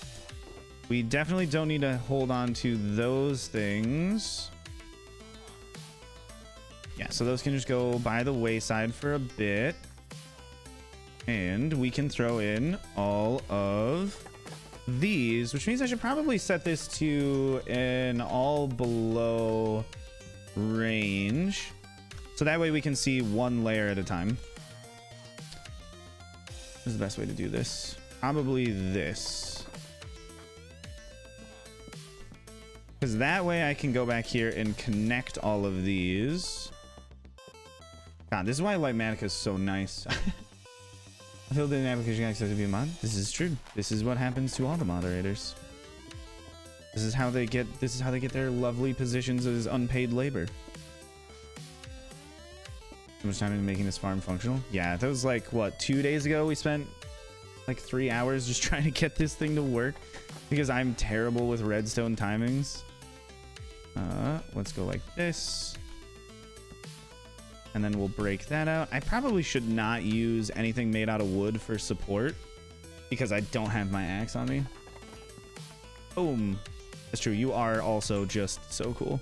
We definitely don't need to hold on to those things. Yeah, so those can just go by the wayside for a bit. And we can throw in all of these, which means I should probably set this to an all below range. So that way we can see one layer at a time. What is the best way to do this? Probably this. Because that way I can go back here and connect all of these. God, this is why Lightmatica is so nice. I feel that an application access to be a mod. This is true. This is what happens to all the moderators. This is how they get their lovely positions as unpaid labor. How much time in making this farm functional? Yeah, that was like what, 2 days ago we spent like 3 hours just trying to get this thing to work because I'm terrible with redstone timings. Let's go like this. And then we'll break that out. I probably should not use anything made out of wood for support because I don't have my axe on me. Boom. That's true. You are also just so cool.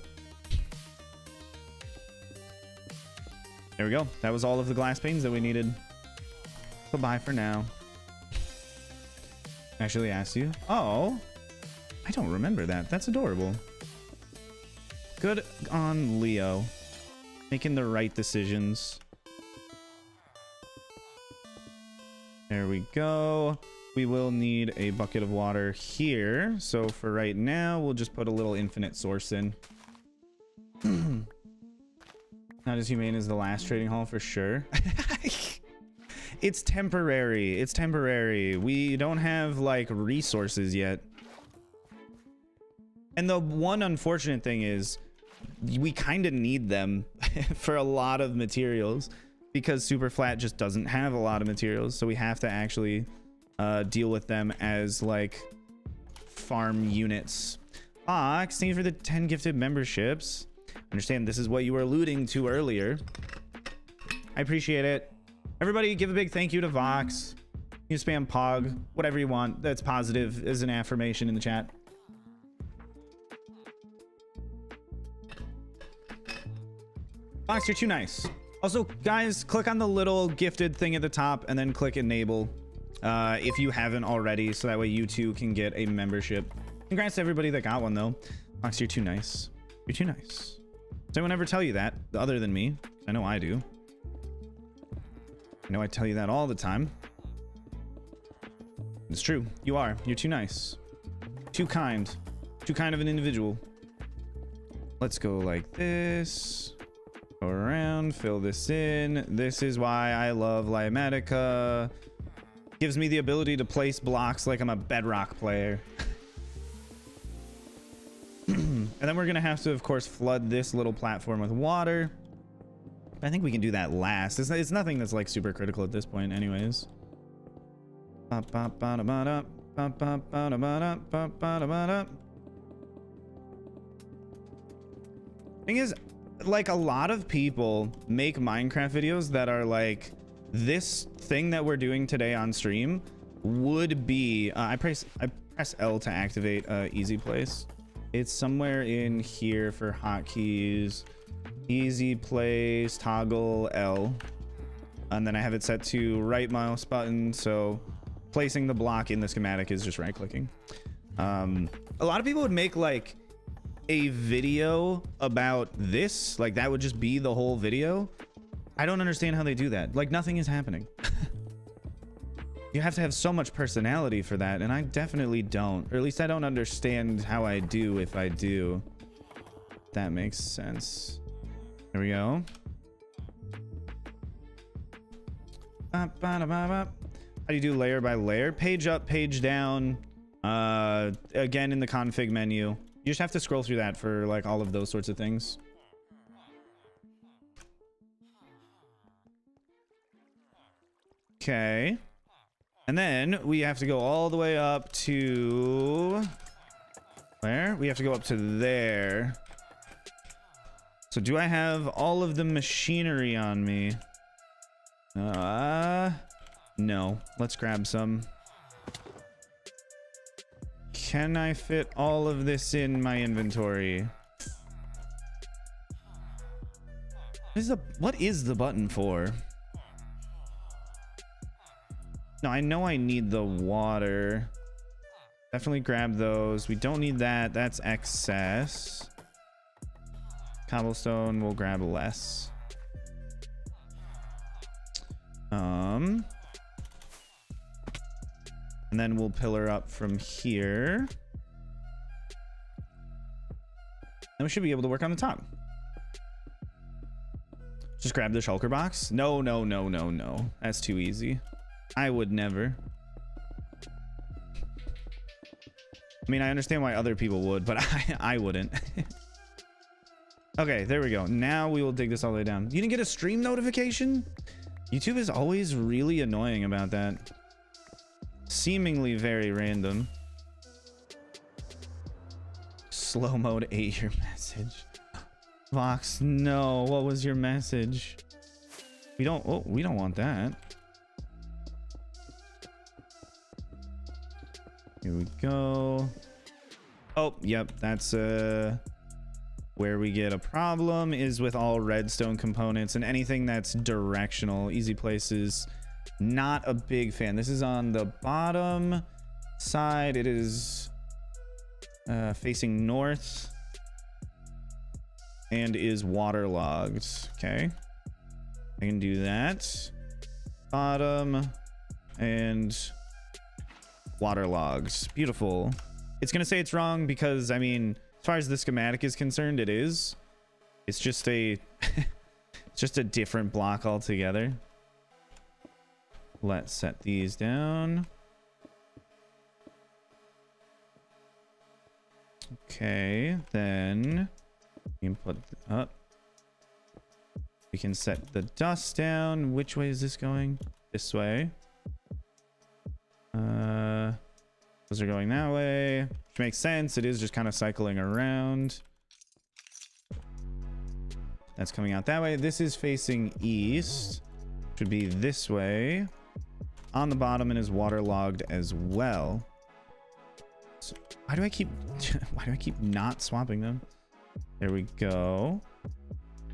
There we go. That was all of the glass panes that we needed. Goodbye for now. Actually asked you. Oh, I don't remember that. That's adorable. Good on Leo. Making the right decisions. There we go. We will need a bucket of water here. So for right now, we'll just put a little infinite source in. Not as humane as the last trading hall for sure. It's temporary. It's temporary. We don't have like resources yet. And the one unfortunate thing is we kind of need them for a lot of materials because Super Flat just doesn't have a lot of materials. So we have to actually deal with them as like farm units. Fox, thank you for the 10 gifted memberships. Understand this is what you were alluding to earlier. I appreciate it. Everybody give a big thank you to Vox. You spam Pog, whatever you want. That's positive as an affirmation in the chat. Vox, you're too nice. Also, guys, click on the little gifted thing at the top and then click enable if you haven't already, so that way you too can get a membership. Congrats to everybody that got one, though. Vox, you're too nice. You're too nice. Does anyone ever tell you that, other than me? I know I do. I know I tell you that all the time. It's true. You are. You're too nice. Too kind. Too kind of an individual. Let's go like this. Go around, fill this in. This is why I love Lightmatica. Gives me the ability to place blocks like I'm a Bedrock player. And then we're gonna have to, of course, flood this little platform with water. I think we can do that last. It's nothing that's like super critical at this point anyways. Thing is, like, a lot of people make Minecraft videos that are like, this thing that we're doing today on stream would be I press L to activate easy place. It's somewhere in here for hotkeys. Easy place, toggle L, and then I have it set to right mouse button, so placing the block in the schematic is just right clicking. A lot of people would make like a video about this, like that would just be the whole video. I don't understand how they do that. Like nothing is happening. You have to have so much personality for that, and I definitely don't, or at least I don't understand how I do if I do. That makes sense. There we go. How do you do layer by layer? Page up, page down. Again, in the config menu. You just have to scroll through that for like all of those sorts of things. Okay. And then we have to go all the way up to where? We have to go up to there. So do I have all of the machinery on me? No. Let's grab some. Can I fit all of this in my inventory? What is the button for? No, I know I need the water. Definitely grab those. We don't need that. That's excess. Cobblestone, we'll grab less. And then we'll pillar up from here. And we should be able to work on the top. Just grab the shulker box. No. That's too easy. I would never. I mean, I understand why other people would, but I wouldn't. Okay, there we go. Now we will dig this all the way down. You didn't get a stream notification? YouTube is always really annoying about that. Seemingly very random. Slow mode ate your message. Vox, no. What was your message? We don't want that. Here we go. Oh, yep. That's where we get a problem is with all redstone components and anything that's directional. Easy places. Not a big fan. This is on the bottom side. It is facing north and is waterlogged. Okay. I can do that. Bottom and waterlogged. Beautiful. It's gonna say it's wrong because, I mean, as far as the schematic is concerned, it is. It's just a it's just a different block altogether. Let's set these down. Okay, then we can put up. We can set the dust down. Which way is this going? This way. Those are going that way, which makes sense. It is just kind of cycling around. That's coming out that way. This is facing east. Should be this way. On the bottom and is waterlogged as well. So why do I keep not swapping them? There we go.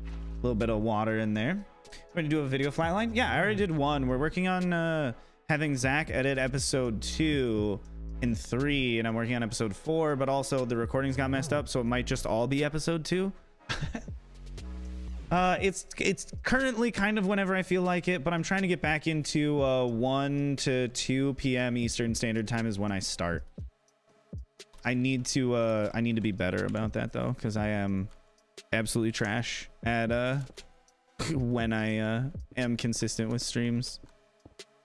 A little bit of water in there. We're gonna do a video flatline. Yeah, I already did one. We're working on having Zach edit episode 2 and 3, and I'm working on episode 4, but also the recordings got messed up, so it might just all be episode 2. It's currently kind of whenever I feel like it, but I'm trying to get back into 1 to 2 p.m. Eastern Standard Time is when I start. I need to be better about that though, because I am absolutely trash at when I am consistent with streams.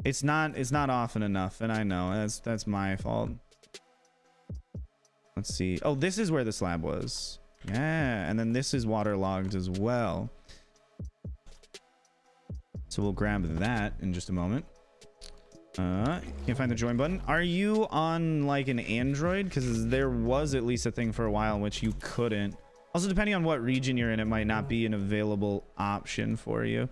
It's not often enough, and I know that's my fault. Let's see. Oh, this is where the slab was. Yeah, and then this is waterlogged as well. So we'll grab that in just a moment. Can't find the join button. Are you on like an Android? Because there was at least a thing for a while in which you couldn't. Also, depending on what region you're in, it might not be an available option for you.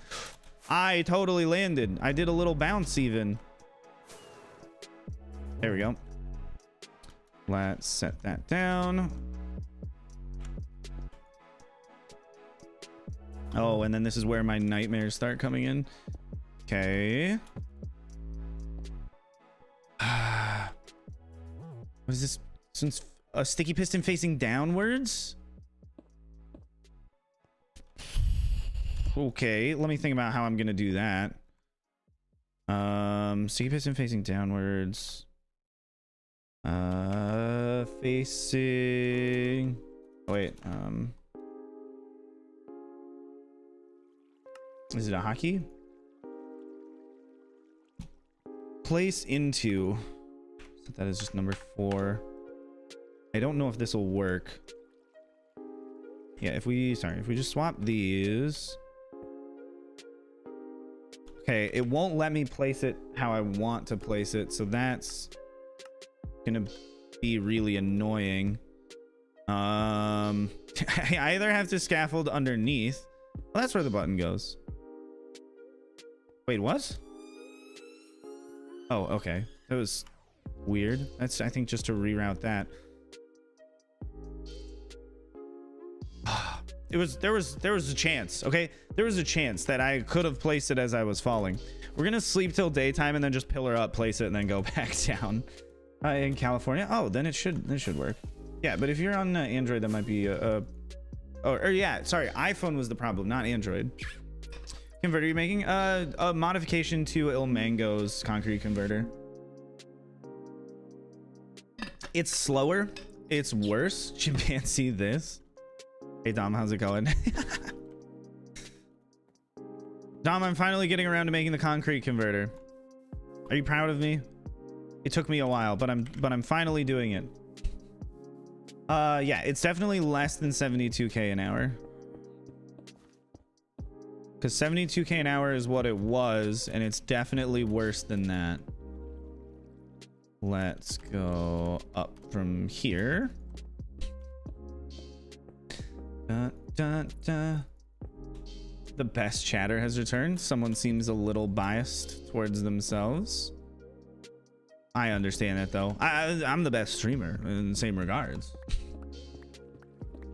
I totally landed. I did a little bounce even. There we go. Let's set that down. Oh, and then this is where my nightmares start coming in. Okay. What is this Since a sticky piston facing downwards. Okay, let me think about how I'm gonna do that. Sticky piston facing downwards. Facing. Oh, wait. Is it a hotkey? Place into. So that is just number 4. I don't know if this will work. Yeah, if we just swap these. Okay, it won't let me place it how I want to place it, so that's gonna be really annoying. I either have to scaffold underneath. Well, that's where the button goes. Wait, what? Oh, okay. That was weird. That's, I think, just to reroute that. There was a chance, okay? There was a chance that I could have placed it as I was falling. We're gonna sleep till daytime and then just pillar up, place it, and then go back down. In California. Oh, then it should work. Yeah, but if you're on Android, that might be or yeah, sorry, iPhone was the problem, not Android. Converter you're making? A modification to Il Mango's concrete converter. It's slower. It's worse. Chimpanzee this. Hey Dom, how's it going? Dom, I'm finally getting around to making the concrete converter. Are you proud of me? It took me a while, but I'm finally doing it. Yeah, it's definitely less than 72k an hour. Because 72k an hour is what it was, and it's definitely worse than that. Let's go up from here. The best chatter has returned. Someone seems a little biased towards themselves. I understand that though. I'm the best streamer in the same regards.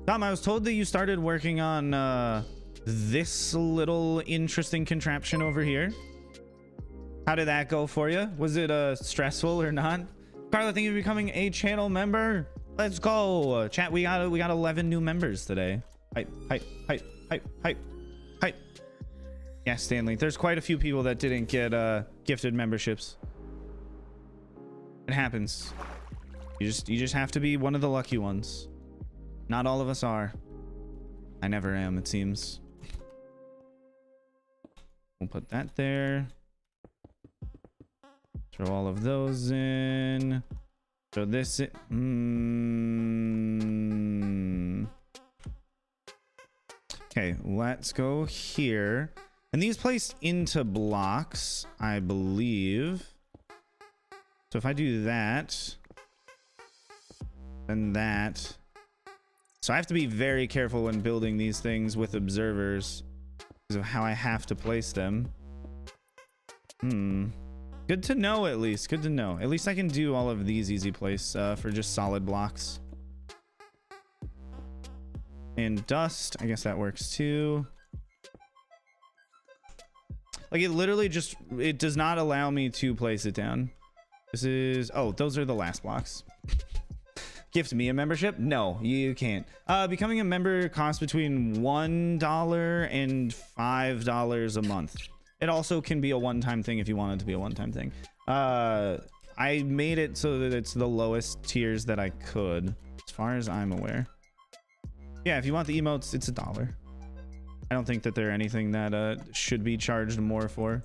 Tom, I was told that you started working on this little interesting contraption over here. How did that go for you? Was it stressful or not? Carla, thank you for becoming a channel member. Let's go. Chat, we got 11 new members today. Hype. Yeah, Stanley, there's quite a few people that didn't get gifted memberships. It happens. You just have to be one of the lucky ones. Not all of us are. I never am, it seems. We'll put that there. Throw all of those in. Throw this in. Okay, let's go here. And these place into blocks, I believe. So if I do that, then that. So I have to be very careful when building these things with observers because of how I have to place them. Good to know, at least. Good to know. At least I can do all of these easy place for just solid blocks. And dust, I guess that works too. Like it literally just, it does not allow me to place it down. This is, oh, those are the last blocks. Gift me a membership? No, you can't. Becoming a member costs between $1 and $5 a month. It also can be a one-time thing if you want it to be a one-time thing. I made it so that it's the lowest tiers that I could, as far as I'm aware. Yeah, if you want the emotes, it's $1. I don't think that they're anything that should be charged more for.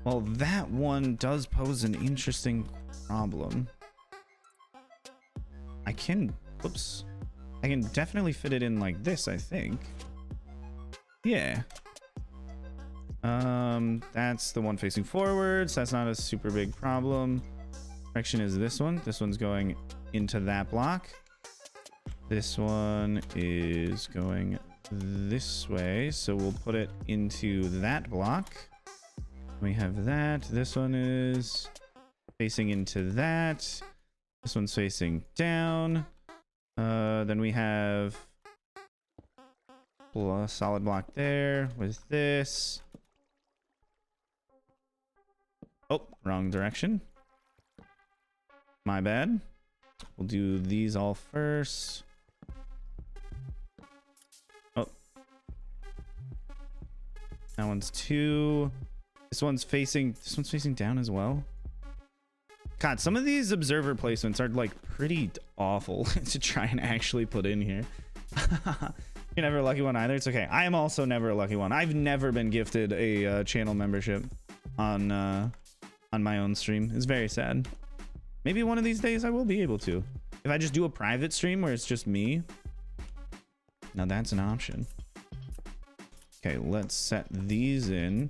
Well, that one does pose an interesting problem. I can definitely fit it in like this, I think. Yeah. That's the one facing forwards. That's not a super big problem. Direction is this one. This one's going into that block. This one is going this way, so we'll put it into that block. We have that. This one is facing into that. This one's facing down. Then we have a solid block there with this. Oh, wrong direction. My bad. We'll do these all first. Oh. That one's 2. This one's facing down as well. God, some of these observer placements are like pretty awful to try and actually put in here. You're never a lucky one either. It's okay. I am also never a lucky one. I've never been gifted a channel membership on my own stream. It's very sad. Maybe one of these days I will be able to. If I just do a private stream where it's just me. Now that's an option. Okay, let's set these in.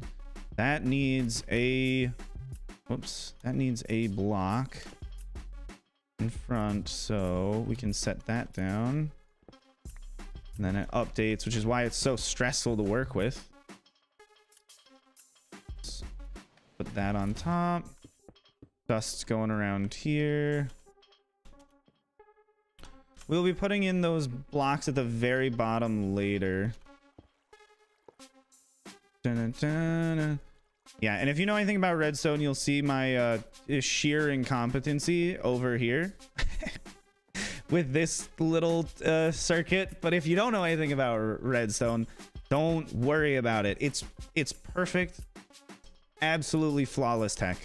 That needs a... Whoops. That needs a block in front, so we can set that down. And then it updates, which is why it's so stressful to work with. Let's put that on top. Dust's going around here. We'll be putting in those blocks at the very bottom later. Dun-dun-dun-dun. Yeah, and if you know anything about redstone, you'll see my sheer incompetency over here with this little circuit. But if you don't know anything about redstone, don't worry about it. It's perfect, absolutely flawless tech.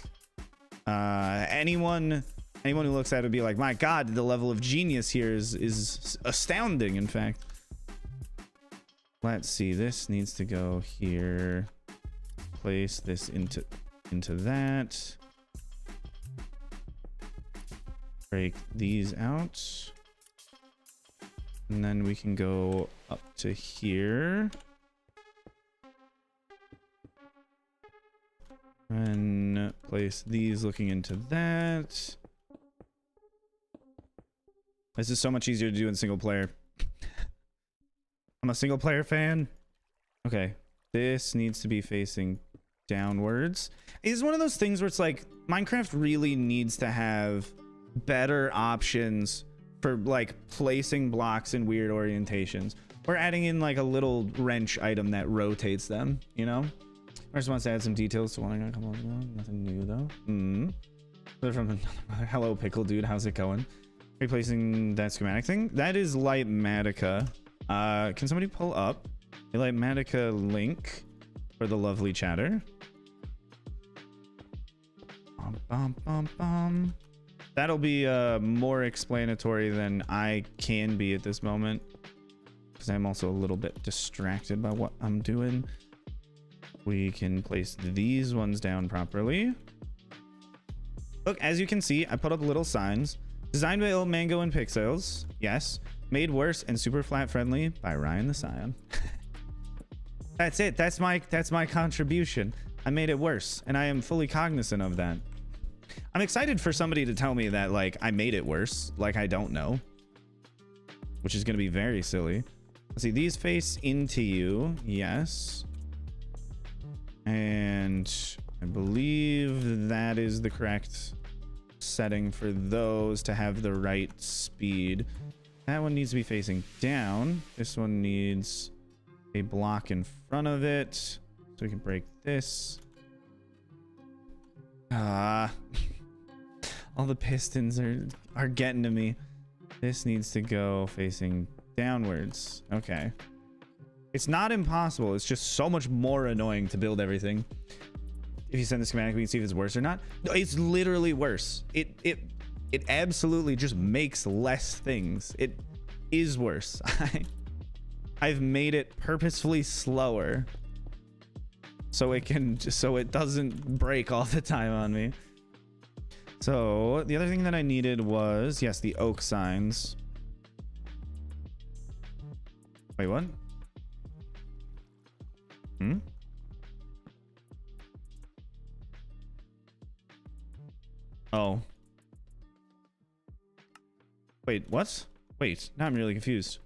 Anyone who looks at it would be like, my God, the level of genius here is astounding. In fact, let's see. This needs to go here. Place this into that. Break these out. And then we can go up to here. And place these looking into that. This is so much easier to do in single player. I'm a single player fan. Okay. This needs to be facing downwards. It's one of those things where it's like Minecraft really needs to have better options for like placing blocks in weird orientations. Or adding in like a little wrench item that rotates them, you know? I just want to add some details to one I'm gonna come on. Nothing new though. They're from another. Hello, Pickle Dude. How's it going? Replacing that schematic thing. That is Lightmatica. Can somebody pull up a Lightmatica link for the lovely chatter? That'll be more explanatory than I can be at this moment, because I'm also a little bit distracted by what I'm doing. We can place these ones down properly. Look, as you can see, I put up little signs. Designed by Mango and Pixels. Yes. Made worse and super flat friendly by RyanTheScion. That's it. That's my contribution. I made it worse, and I am fully cognizant of that. I'm excited for somebody to tell me that, like, I made it worse. Like, I don't know. Which is going to be very silly. Let's see. These face into you. Yes. And I believe that is the correct setting for those to have the right speed. That one needs to be facing down. This one needs a block in front of it, so we can break this. All the pistons are getting to me. This needs to go facing downwards. Okay. It's not impossible. It's just so much more annoying to build everything. If you send the schematic, we can see if it's worse or not. No, it's literally worse. It absolutely just makes less things. It is worse. I've made it purposefully slower so it doesn't break all the time on me. So the other thing that I needed was, yes, the oak signs. Wait, what? Oh. Wait, what? Wait, now I'm really confused.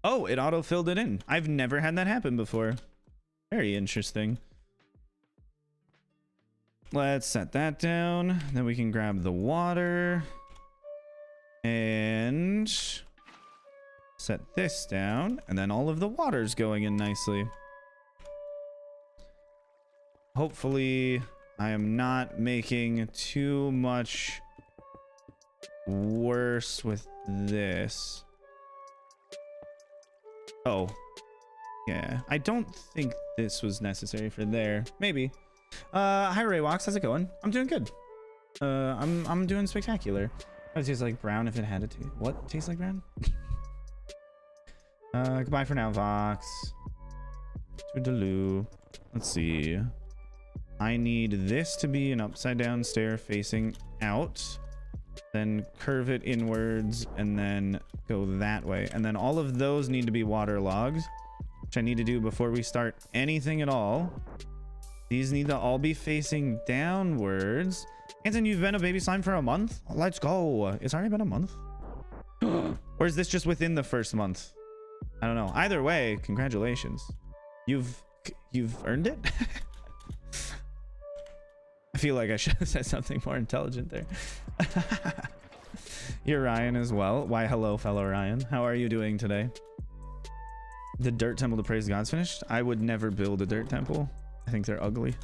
Oh, it auto-filled it in. I've never had that happen before. Very interesting. let's set that down. Then we can grab the water and set this down. And then all of the water's going in nicely. Hopefully I am not making too much worse with this. Oh, yeah. I don't think this was necessary for there. Maybe. Hi Raywox, how's it going? I'm doing good. I'm doing spectacular. It tastes like brown if it had to. What tastes like brown? Goodbye for now, Vox. Toodaloo. Let's see. I need this to be an upside down stair facing out, then curve it inwards and then go that way. And then all of those need to be waterlogged, which I need to do before we start anything at all. These need to all be facing downwards. Anton, you've been a baby slime for a month? Let's go. It's already been a month. Or is this just within the first month? I don't know. Either way, congratulations. You've earned it. I feel like I should have said something more intelligent there. You're Ryan as well. Why, hello, fellow Ryan. How are you doing today? The dirt temple to praise gods finished? I would never build a dirt temple. I think they're ugly.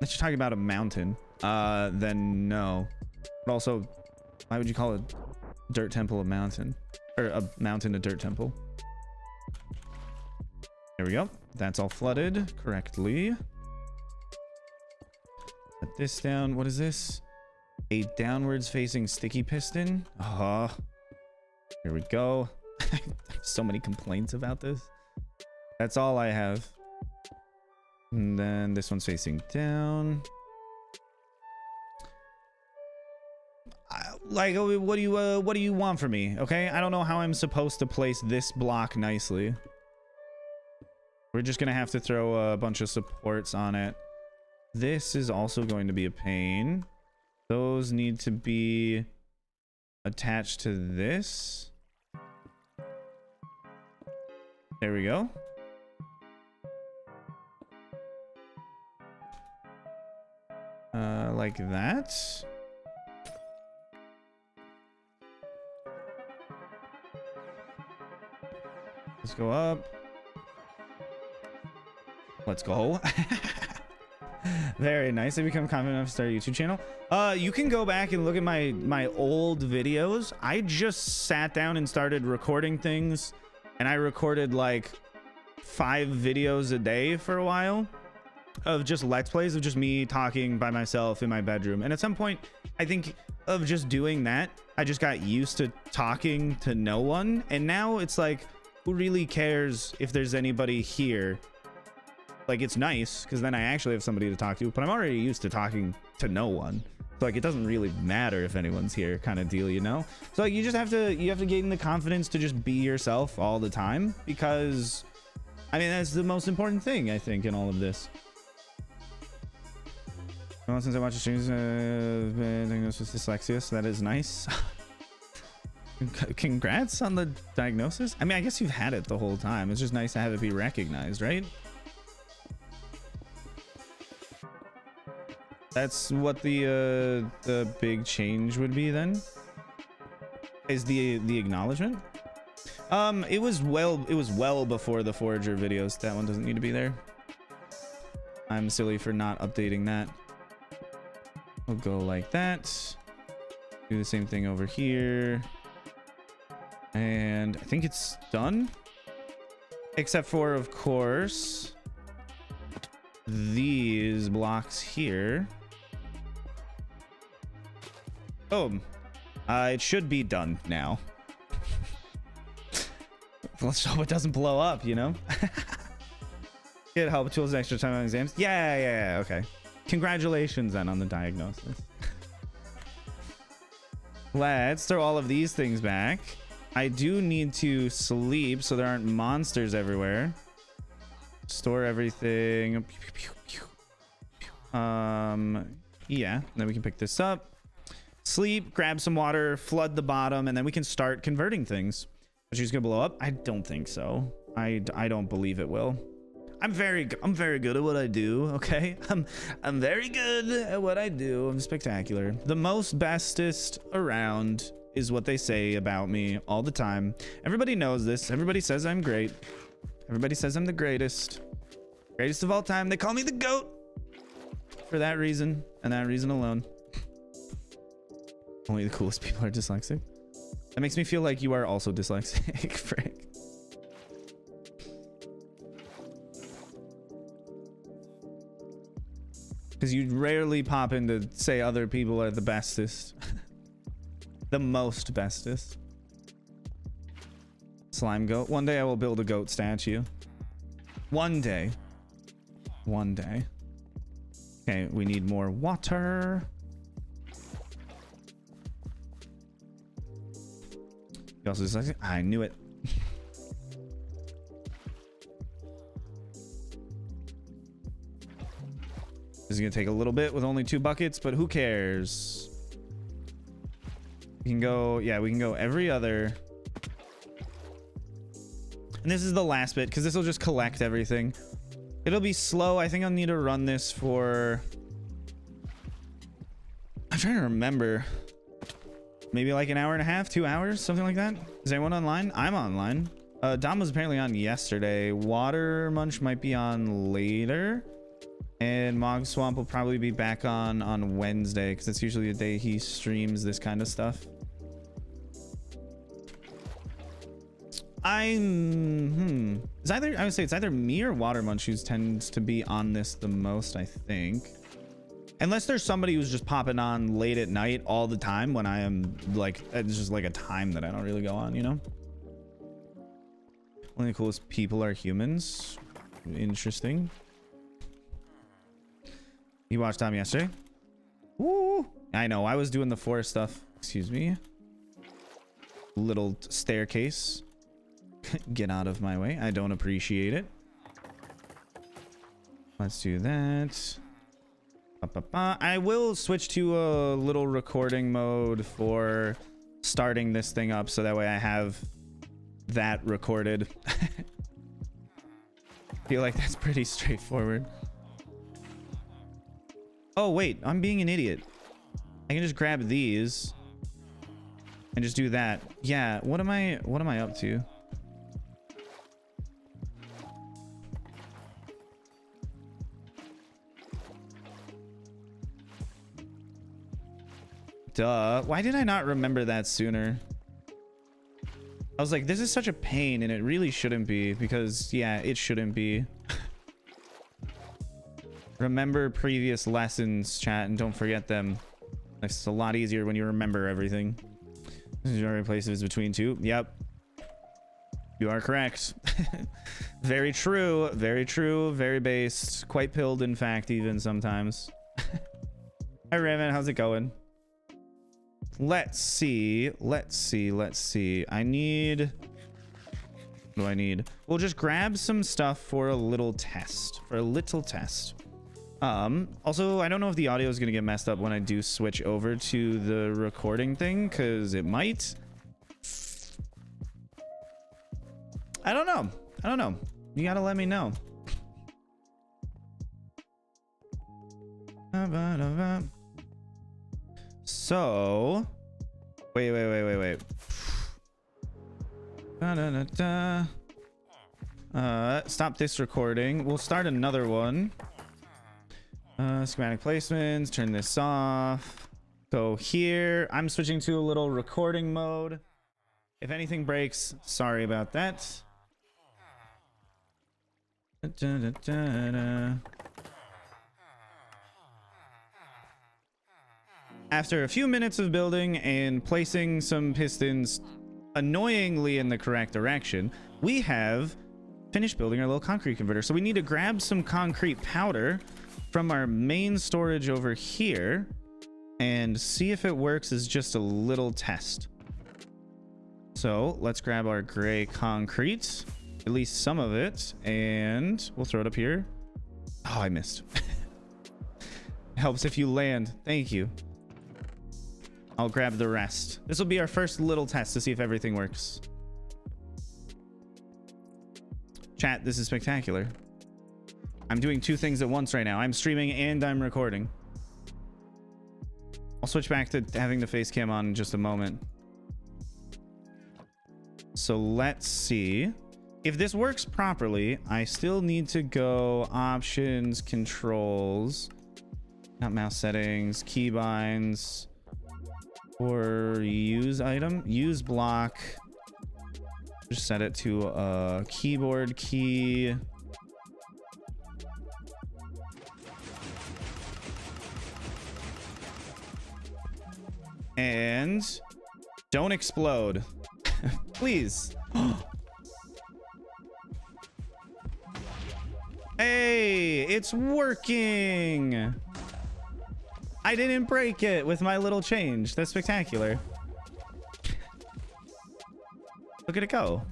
Unless you're talking about a mountain, then no. But also, why would you call a dirt temple a mountain? Or a mountain a dirt temple? There we go. That's all flooded correctly. Put this down. What is this? A downwards facing sticky piston. Here we go. So many complaints about this. That's all I have. And then this one's facing down. Like, what do you want from me? Okay, I don't know how I'm supposed to place this block nicely. We're just gonna have to throw a bunch of supports on it. This is also going to be a pain. Those need to be attached to this. There we go. Like that. Let's go up. Let's go. Very nice. I become confident enough to start a YouTube channel. You can go back and look at my old videos. I just sat down and started recording things, and I recorded like 5 videos a day for a while of just let's plays of just me talking by myself in my bedroom. And at some point, I think of just doing that, I just got used to talking to no one, and now it's like, who really cares if there's anybody here? Like, it's nice because then I actually have somebody to talk to, but I'm already used to talking to no one, so like it doesn't really matter if anyone's here, kind of deal, you know? So like, you have to gain the confidence to just be yourself all the time, because I mean that's the most important thing I think in all of this. Well, since I watched the streams, diagnosed with dyslexia, so that is nice. Congrats on the diagnosis. I mean, I guess you've had it the whole time. It's just nice to have it be recognized, right? That's what the big change would be then, is the acknowledgement. It was well before the Forager videos. That one doesn't need to be there. I'm silly for not updating that. We'll go like that. Do the same thing over here. And I think it's done. Except for, of course, these blocks here. Boom. It should be done now. Let's hope it doesn't blow up, you know? Get help tools extra time on exams. Yeah, okay. Congratulations then on the diagnosis. Let's throw all of these things back. I do need to sleep so there aren't monsters everywhere. Store everything. Yeah, then we can pick this up. Sleep, grab some water, flood the bottom, and then we can start converting things. Is she gonna blow up? I don't think so. I don't believe it will. I'm very good at what I do. Okay, I'm very good at what I do. I'm spectacular. The most bestest around is what they say about me all the time. Everybody knows this. Everybody says I'm great. Everybody says I'm the greatest of all time. They call me the GOAT for that reason and that reason alone. Only the coolest people are dyslexic. That makes me feel like you are also dyslexic, Frank. Because you rarely pop in to say other people are the bestest. The most bestest. Slime goat. One day I will build a goat statue. One day. One day. Okay, we need more water. You also dyslexic? I knew it. This is gonna take a little bit with only 2 buckets, but who cares? We can go, yeah, we can go every other. And this is the last bit because this will just collect everything. It'll be slow. I think I'll need to run this for, I'm trying to remember, maybe like an hour and a half, 2 hours, something like that. Is anyone online? I'm online. Dom was apparently on yesterday. Water Munch might be on later. And Mog Swamp will probably be back on Wednesday because that's usually the day he streams this kind of stuff. I would say it's either me or Water Munch who tends to be on this the most, I think. Unless there's somebody who's just popping on late at night all the time when I am like, it's just like a time that I don't really go on, you know? Only the coolest people are humans. Interesting. You watched Tom yesterday? Woo! I know, I was doing the forest stuff. Excuse me. Little staircase. Get out of my way. I don't appreciate it. Let's do that. I will switch to a little recording mode for starting this thing up so that way I have that recorded. Feel like that's pretty straightforward. Oh wait, I'm being an idiot. I can just grab these and just do that. Yeah, what am I up to? Duh. Why did I not remember that sooner? I was like, this is such a pain and it really shouldn't be because yeah, it shouldn't be. Remember previous lessons, chat, and don't forget them. It's a lot easier when you remember everything. Majority places between 2. Yep. You are correct. Very true. Very true. Very based. Quite pilled, in fact, even sometimes. Hi, Raymond. How's it going? Let's see. Let's see. Let's see. I need... What do I need? We'll just grab some stuff for a little test. For a little test. Also, I don't know if the audio is going to get messed up when I do switch over to the recording thing, because it might. I don't know. I don't know. You got to let me know. So, wait. Stop this recording. We'll start another one. Schematic placements, turn this off. Go here. I'm switching to a little recording mode. If anything breaks, sorry about that. After a few minutes of building and placing some pistons annoyingly in the correct direction, we have finished building our little concrete converter. So we need to grab some concrete powder from our main storage over here and see if it works as just a little test. So let's grab our gray concrete, at least some of it, and we'll throw it up here. Oh, I missed. Helps if you land. Thank you. I'll grab the rest. This will be our first little test to see if everything works. Chat, this is spectacular. I'm doing two things at once right now. I'm streaming and I'm recording. I'll switch back to having the face cam on in just a moment. So let's see. If this works properly, I still need to go options, controls, not mouse settings, keybinds, or use item, use block. Just set it to a keyboard key. And don't explode. Please. Hey, it's working. I didn't break it with my little change. That's spectacular. Look at it go.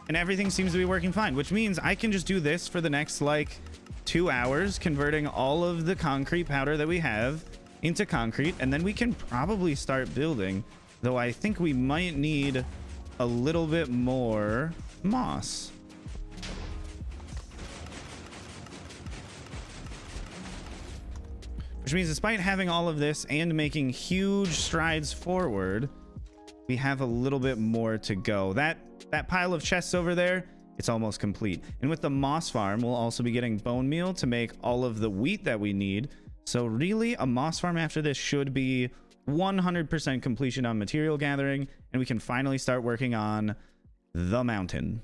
And everything seems to be working fine, which means I can just do this for the next like 2 hours, converting all of the concrete powder that we have into concrete, and then we can probably start building, though I think we might need a little bit more moss. Which means despite having all of this and making huge strides forward, we have a little bit more to go. That pile of chests over there, it's almost complete. And with the moss farm, we'll also be getting bone meal to make all of the wheat that we need. So really, a moss farm after this should be 100% completion on material gathering, and we can finally start working on the mountain.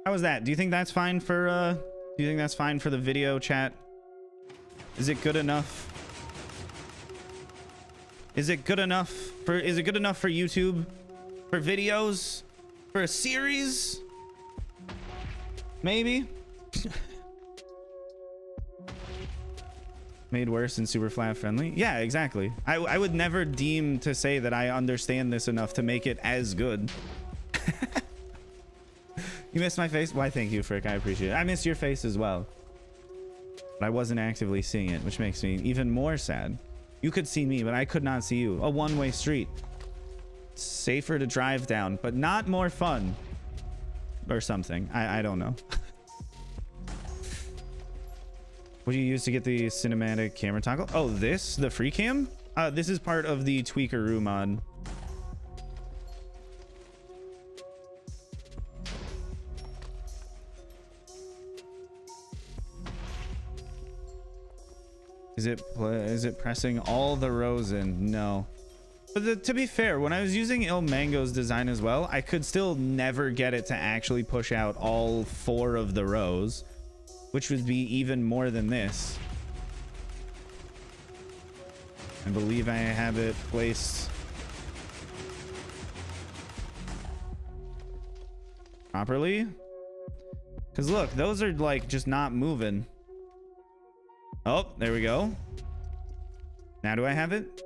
How was that? Do you think that's fine for the video chat? Is it good enough? Is it good enough for YouTube? For videos? For a series? Maybe? Made worse and super flat friendly? Yeah, exactly. I would never deem to say that I understand this enough to make it as good. You missed my face? Why, thank you, Frick. I appreciate it. I missed your face as well. But I wasn't actively seeing it, which makes me even more sad. You could see me, but I could not see you. A one-way street. Safer to drive down, but not more fun. Or something. I don't know. What do you use to get the cinematic camera toggle? Oh, this? The free cam? This is part of the Tweakeroo mod. Is it pressing all the rows in? No. But to be fair, when I was using Il Mango's design as well, I could still never get it to actually push out all 4 of the rows, which would be even more than this. I believe I have it placed properly. Because look, those are like just not moving. Oh, there we go. Now do I have it?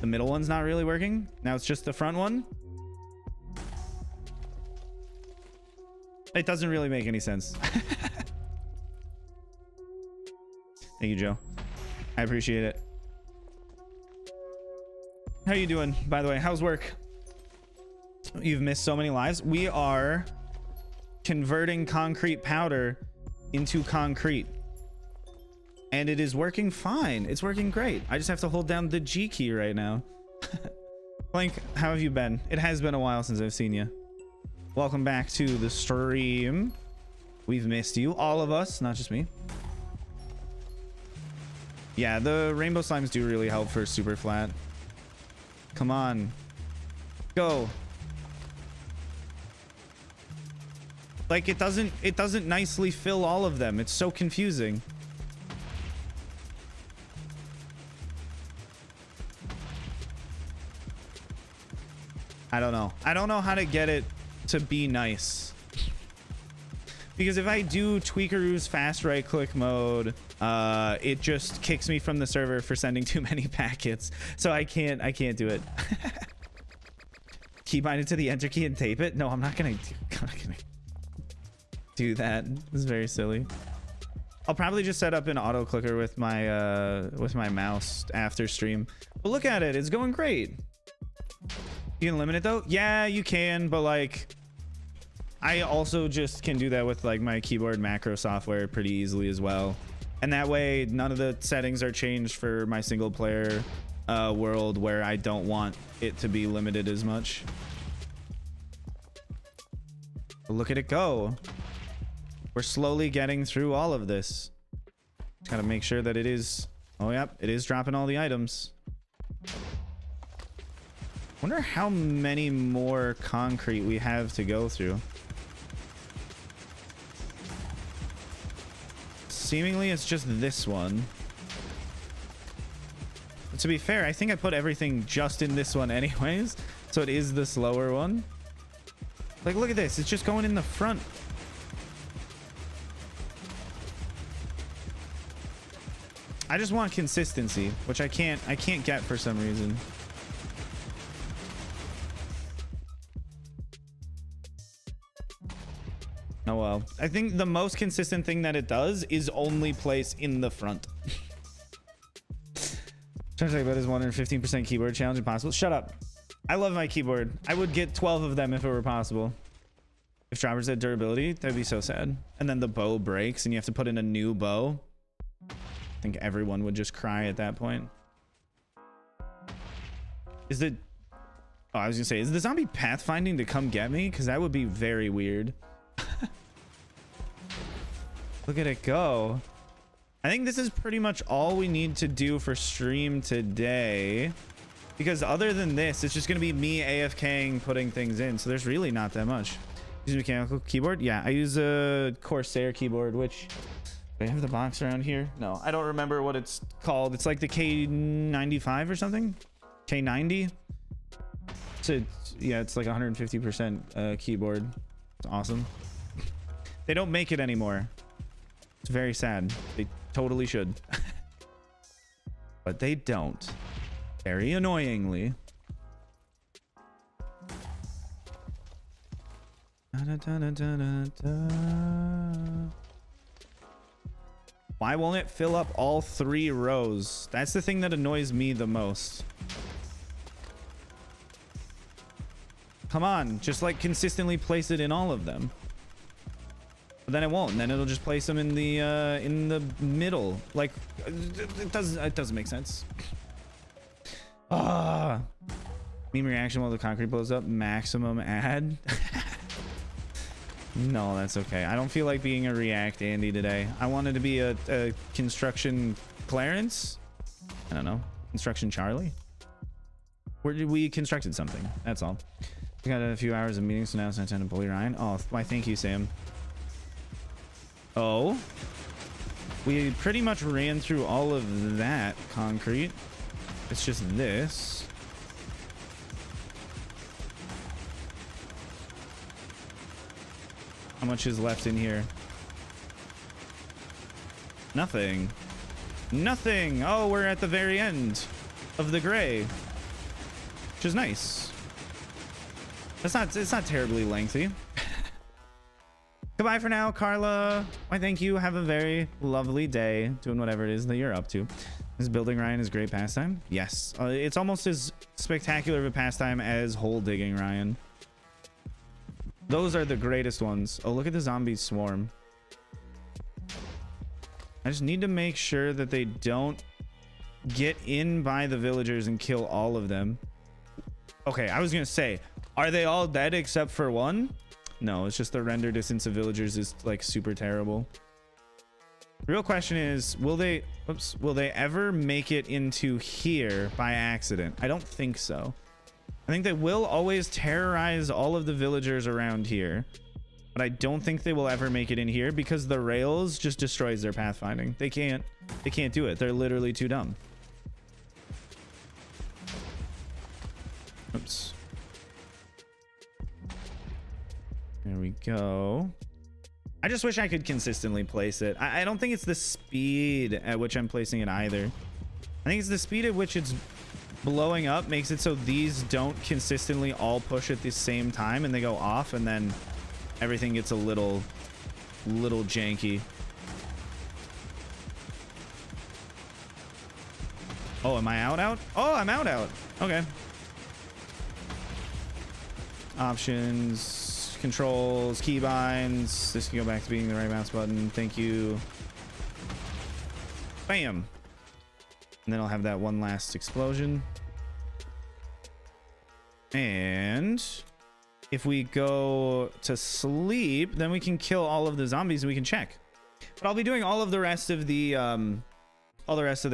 The middle one's not really working. Now it's just the front one. It doesn't really make any sense. Thank you, Joe. I appreciate it. How are you doing, by the way? How's work? You've missed so many lives. We are converting concrete powder into concrete. And it is working fine. It's working great. I just have to hold down the G key right now. Blank, how have you been? It has been a while since I've seen you. Welcome back to the stream. We've missed you, all of us, not just me. Yeah, the rainbow slimes do really help for super flat. Come on. Go. Like it doesn't nicely fill all of them. It's so confusing. I don't know. I don't know how to get it to be nice. Because if I do Tweakeroo's fast right click mode, it just kicks me from the server for sending too many packets. So I can't do it. Keybind it to the enter key and tape it? No, I'm not gonna do that. This is very silly. I'll probably just set up an auto clicker with my mouse after stream. But look at it, it's going great. You can limit it though? Yeah, you can, but like I also just can do that with like my keyboard macro software pretty easily as well. And that way none of the settings are changed for my single player world where I don't want it to be limited as much. But look at it go. We're slowly getting through all of this. Just gotta make sure that it is... Oh, yep. It is dropping all the items. Wonder how many more concrete we have to go through. Seemingly, it's just this one. But to be fair, I think I put everything just in this one anyways. So it is the slower one. Like, look at this. It's just going in the front. I just want consistency, which I can't get for some reason. Oh well. I think the most consistent thing that it does is only place in the front. Trying to talk about his 115% keyboard challenge impossible. Shut up. I love my keyboard. I would get 12 of them if it were possible. If droppers had durability, that'd be so sad. And then the bow breaks and you have to put in a new bow. I think everyone would just cry at that point. Is the... Oh, I was gonna say, is the zombie pathfinding to come get me? Because that would be very weird. Look at it go. I think this is pretty much all we need to do for stream today. Because other than this, it's just gonna be me AFKing, putting things in. So there's really not that much. Use a mechanical keyboard? Yeah, I use a Corsair keyboard, which... Do I have the box around here? No, I don't remember what it's called. It's like the K95 or something? K90? So yeah, it's like 150% keyboard. It's awesome. They don't make it anymore. It's very sad. They totally should. But they don't. Very annoyingly. Da, da, da, da, da, da. Why won't it fill up all 3 rows? That's the thing that annoys me the most. Come on, just like consistently place it in all of them. But then it won't, and then it'll just place them in the middle. Like it doesn't make sense. Ah, meme reaction while the concrete blows up. Maximum ad. No, that's okay. I don't feel like being a React Andy today. I wanted to be a construction Clarence. I don't know. Construction Charlie. Where did we constructed something? That's all. We got a few hours of meetings, so now it's not time to bully Ryan. Oh, why? Thank you, Sam. Oh, we pretty much ran through all of that concrete. It's just this. How much is left in here? Nothing. Nothing. Oh, we're at the very end of the gray, which is nice. It's not terribly lengthy. Goodbye for now, Carla. Why, thank you. Have a very lovely day doing whatever it is that you're up to. Is building Ryan is great pastime? Yes. It's almost as spectacular of a pastime as hole digging Ryan. Those are the greatest ones. Oh, look at the zombie swarm. I just need to make sure that they don't get in by the villagers and kill all of them. Okay, I was gonna say, are they all dead except for one? No, it's just the render distance of villagers is like super terrible. The real question is, will they ever make it into here by accident? I don't think so. I think they will always terrorize all of the villagers around here, but I don't think they will ever make it in here because the rails just destroys their pathfinding. They can't do it. They're literally too dumb. Oops. There we go. I just wish I could consistently place it. I don't think it's the speed at which I'm placing it either. I think it's the speed at which it's blowing up makes it so these don't consistently all push at the same time and they go off, and then everything gets a little janky. Oh, am I out? Oh, I'm out. Okay. Options, controls, keybinds. This can go back to being the right mouse button. Thank you. Bam. And then I'll have that one last explosion. And if we go to sleep, then we can kill all of the zombies and we can check. But I'll be doing all of the rest of the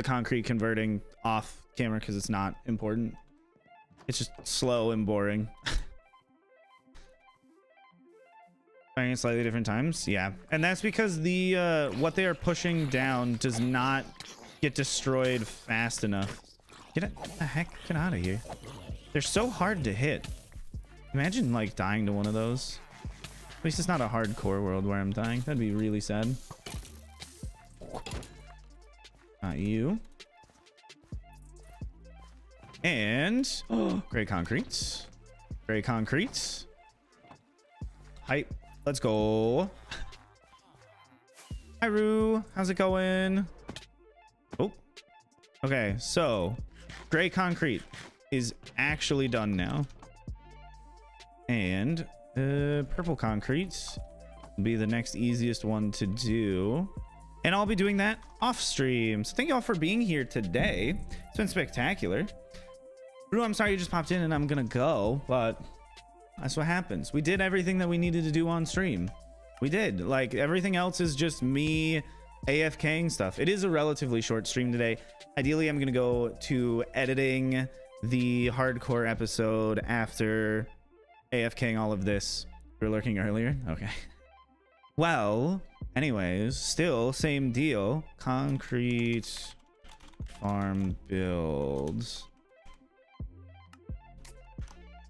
concrete converting off camera because it's not important. It's just slow and boring. Firing at slightly different times, yeah, and that's because the what they are pushing down does not get destroyed fast enough. Get the heck out of here! They're so hard to hit. Imagine like dying to one of those. At least it's not a hardcore world where I'm dying. That'd be really sad. Not you. And gray concretes. Gray concretes. Hype. Let's go. Hi, Roo. How's it going? Oh. Okay, so gray concrete is actually done now. And purple concrete will be the next easiest one to do. And I'll be doing that off stream. So thank you all for being here today. It's been spectacular. Roo, I'm sorry you just popped in and I'm gonna go, but that's what happens. We did everything that we needed to do on stream. We did. Like, everything else is just me AFKing stuff. It is a relatively short stream today. Ideally, I'm going to go to editing the hardcore episode after AFKing all of this. You were lurking earlier? Okay. Well, anyways, still same deal. Concrete farm builds.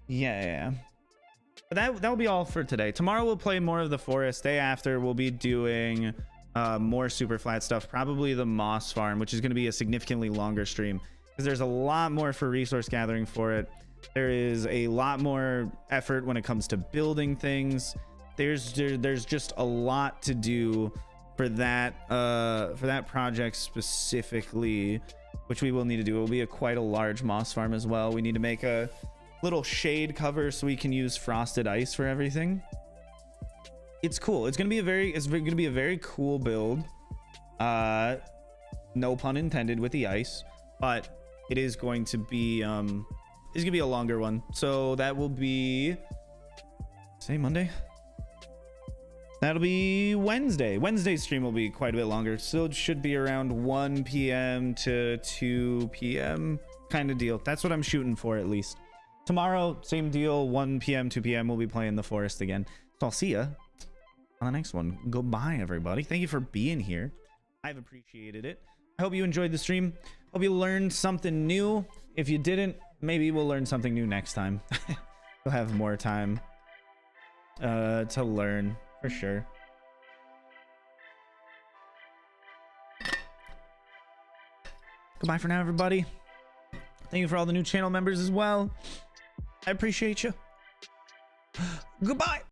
Yeah. But that'll be all for today. Tomorrow we'll play more of the forest. Day after we'll be doing more super flat stuff, probably the moss farm, which is going to be a significantly longer stream because there's a lot more for resource gathering for it. There is a lot more effort when it comes to building things. There's just a lot to do for that project specifically, which we will need to do. It will be quite a large moss farm as well. We need to make a little shade cover so we can use frosted ice for everything. It's cool. It's gonna be a very cool build. No pun intended with the ice, but it is going to be a longer one. So that will be, say, Monday. That'll be Wednesday. Wednesday's stream will be quite a bit longer. So it should be around 1 p.m. to 2 p.m. kind of deal. That's what I'm shooting for, at least. Tomorrow, same deal, 1 p.m., 2 p.m. we'll be playing the forest again. So I'll see ya on the next one. Goodbye, everybody. Thank you for being here. I've appreciated it. I hope you enjoyed the stream. Hope you learned something new. If you didn't, maybe we'll learn something new next time. We'll have more time to learn, for sure. Goodbye for now, everybody. Thank you for all the new channel members as well. I appreciate you. Goodbye.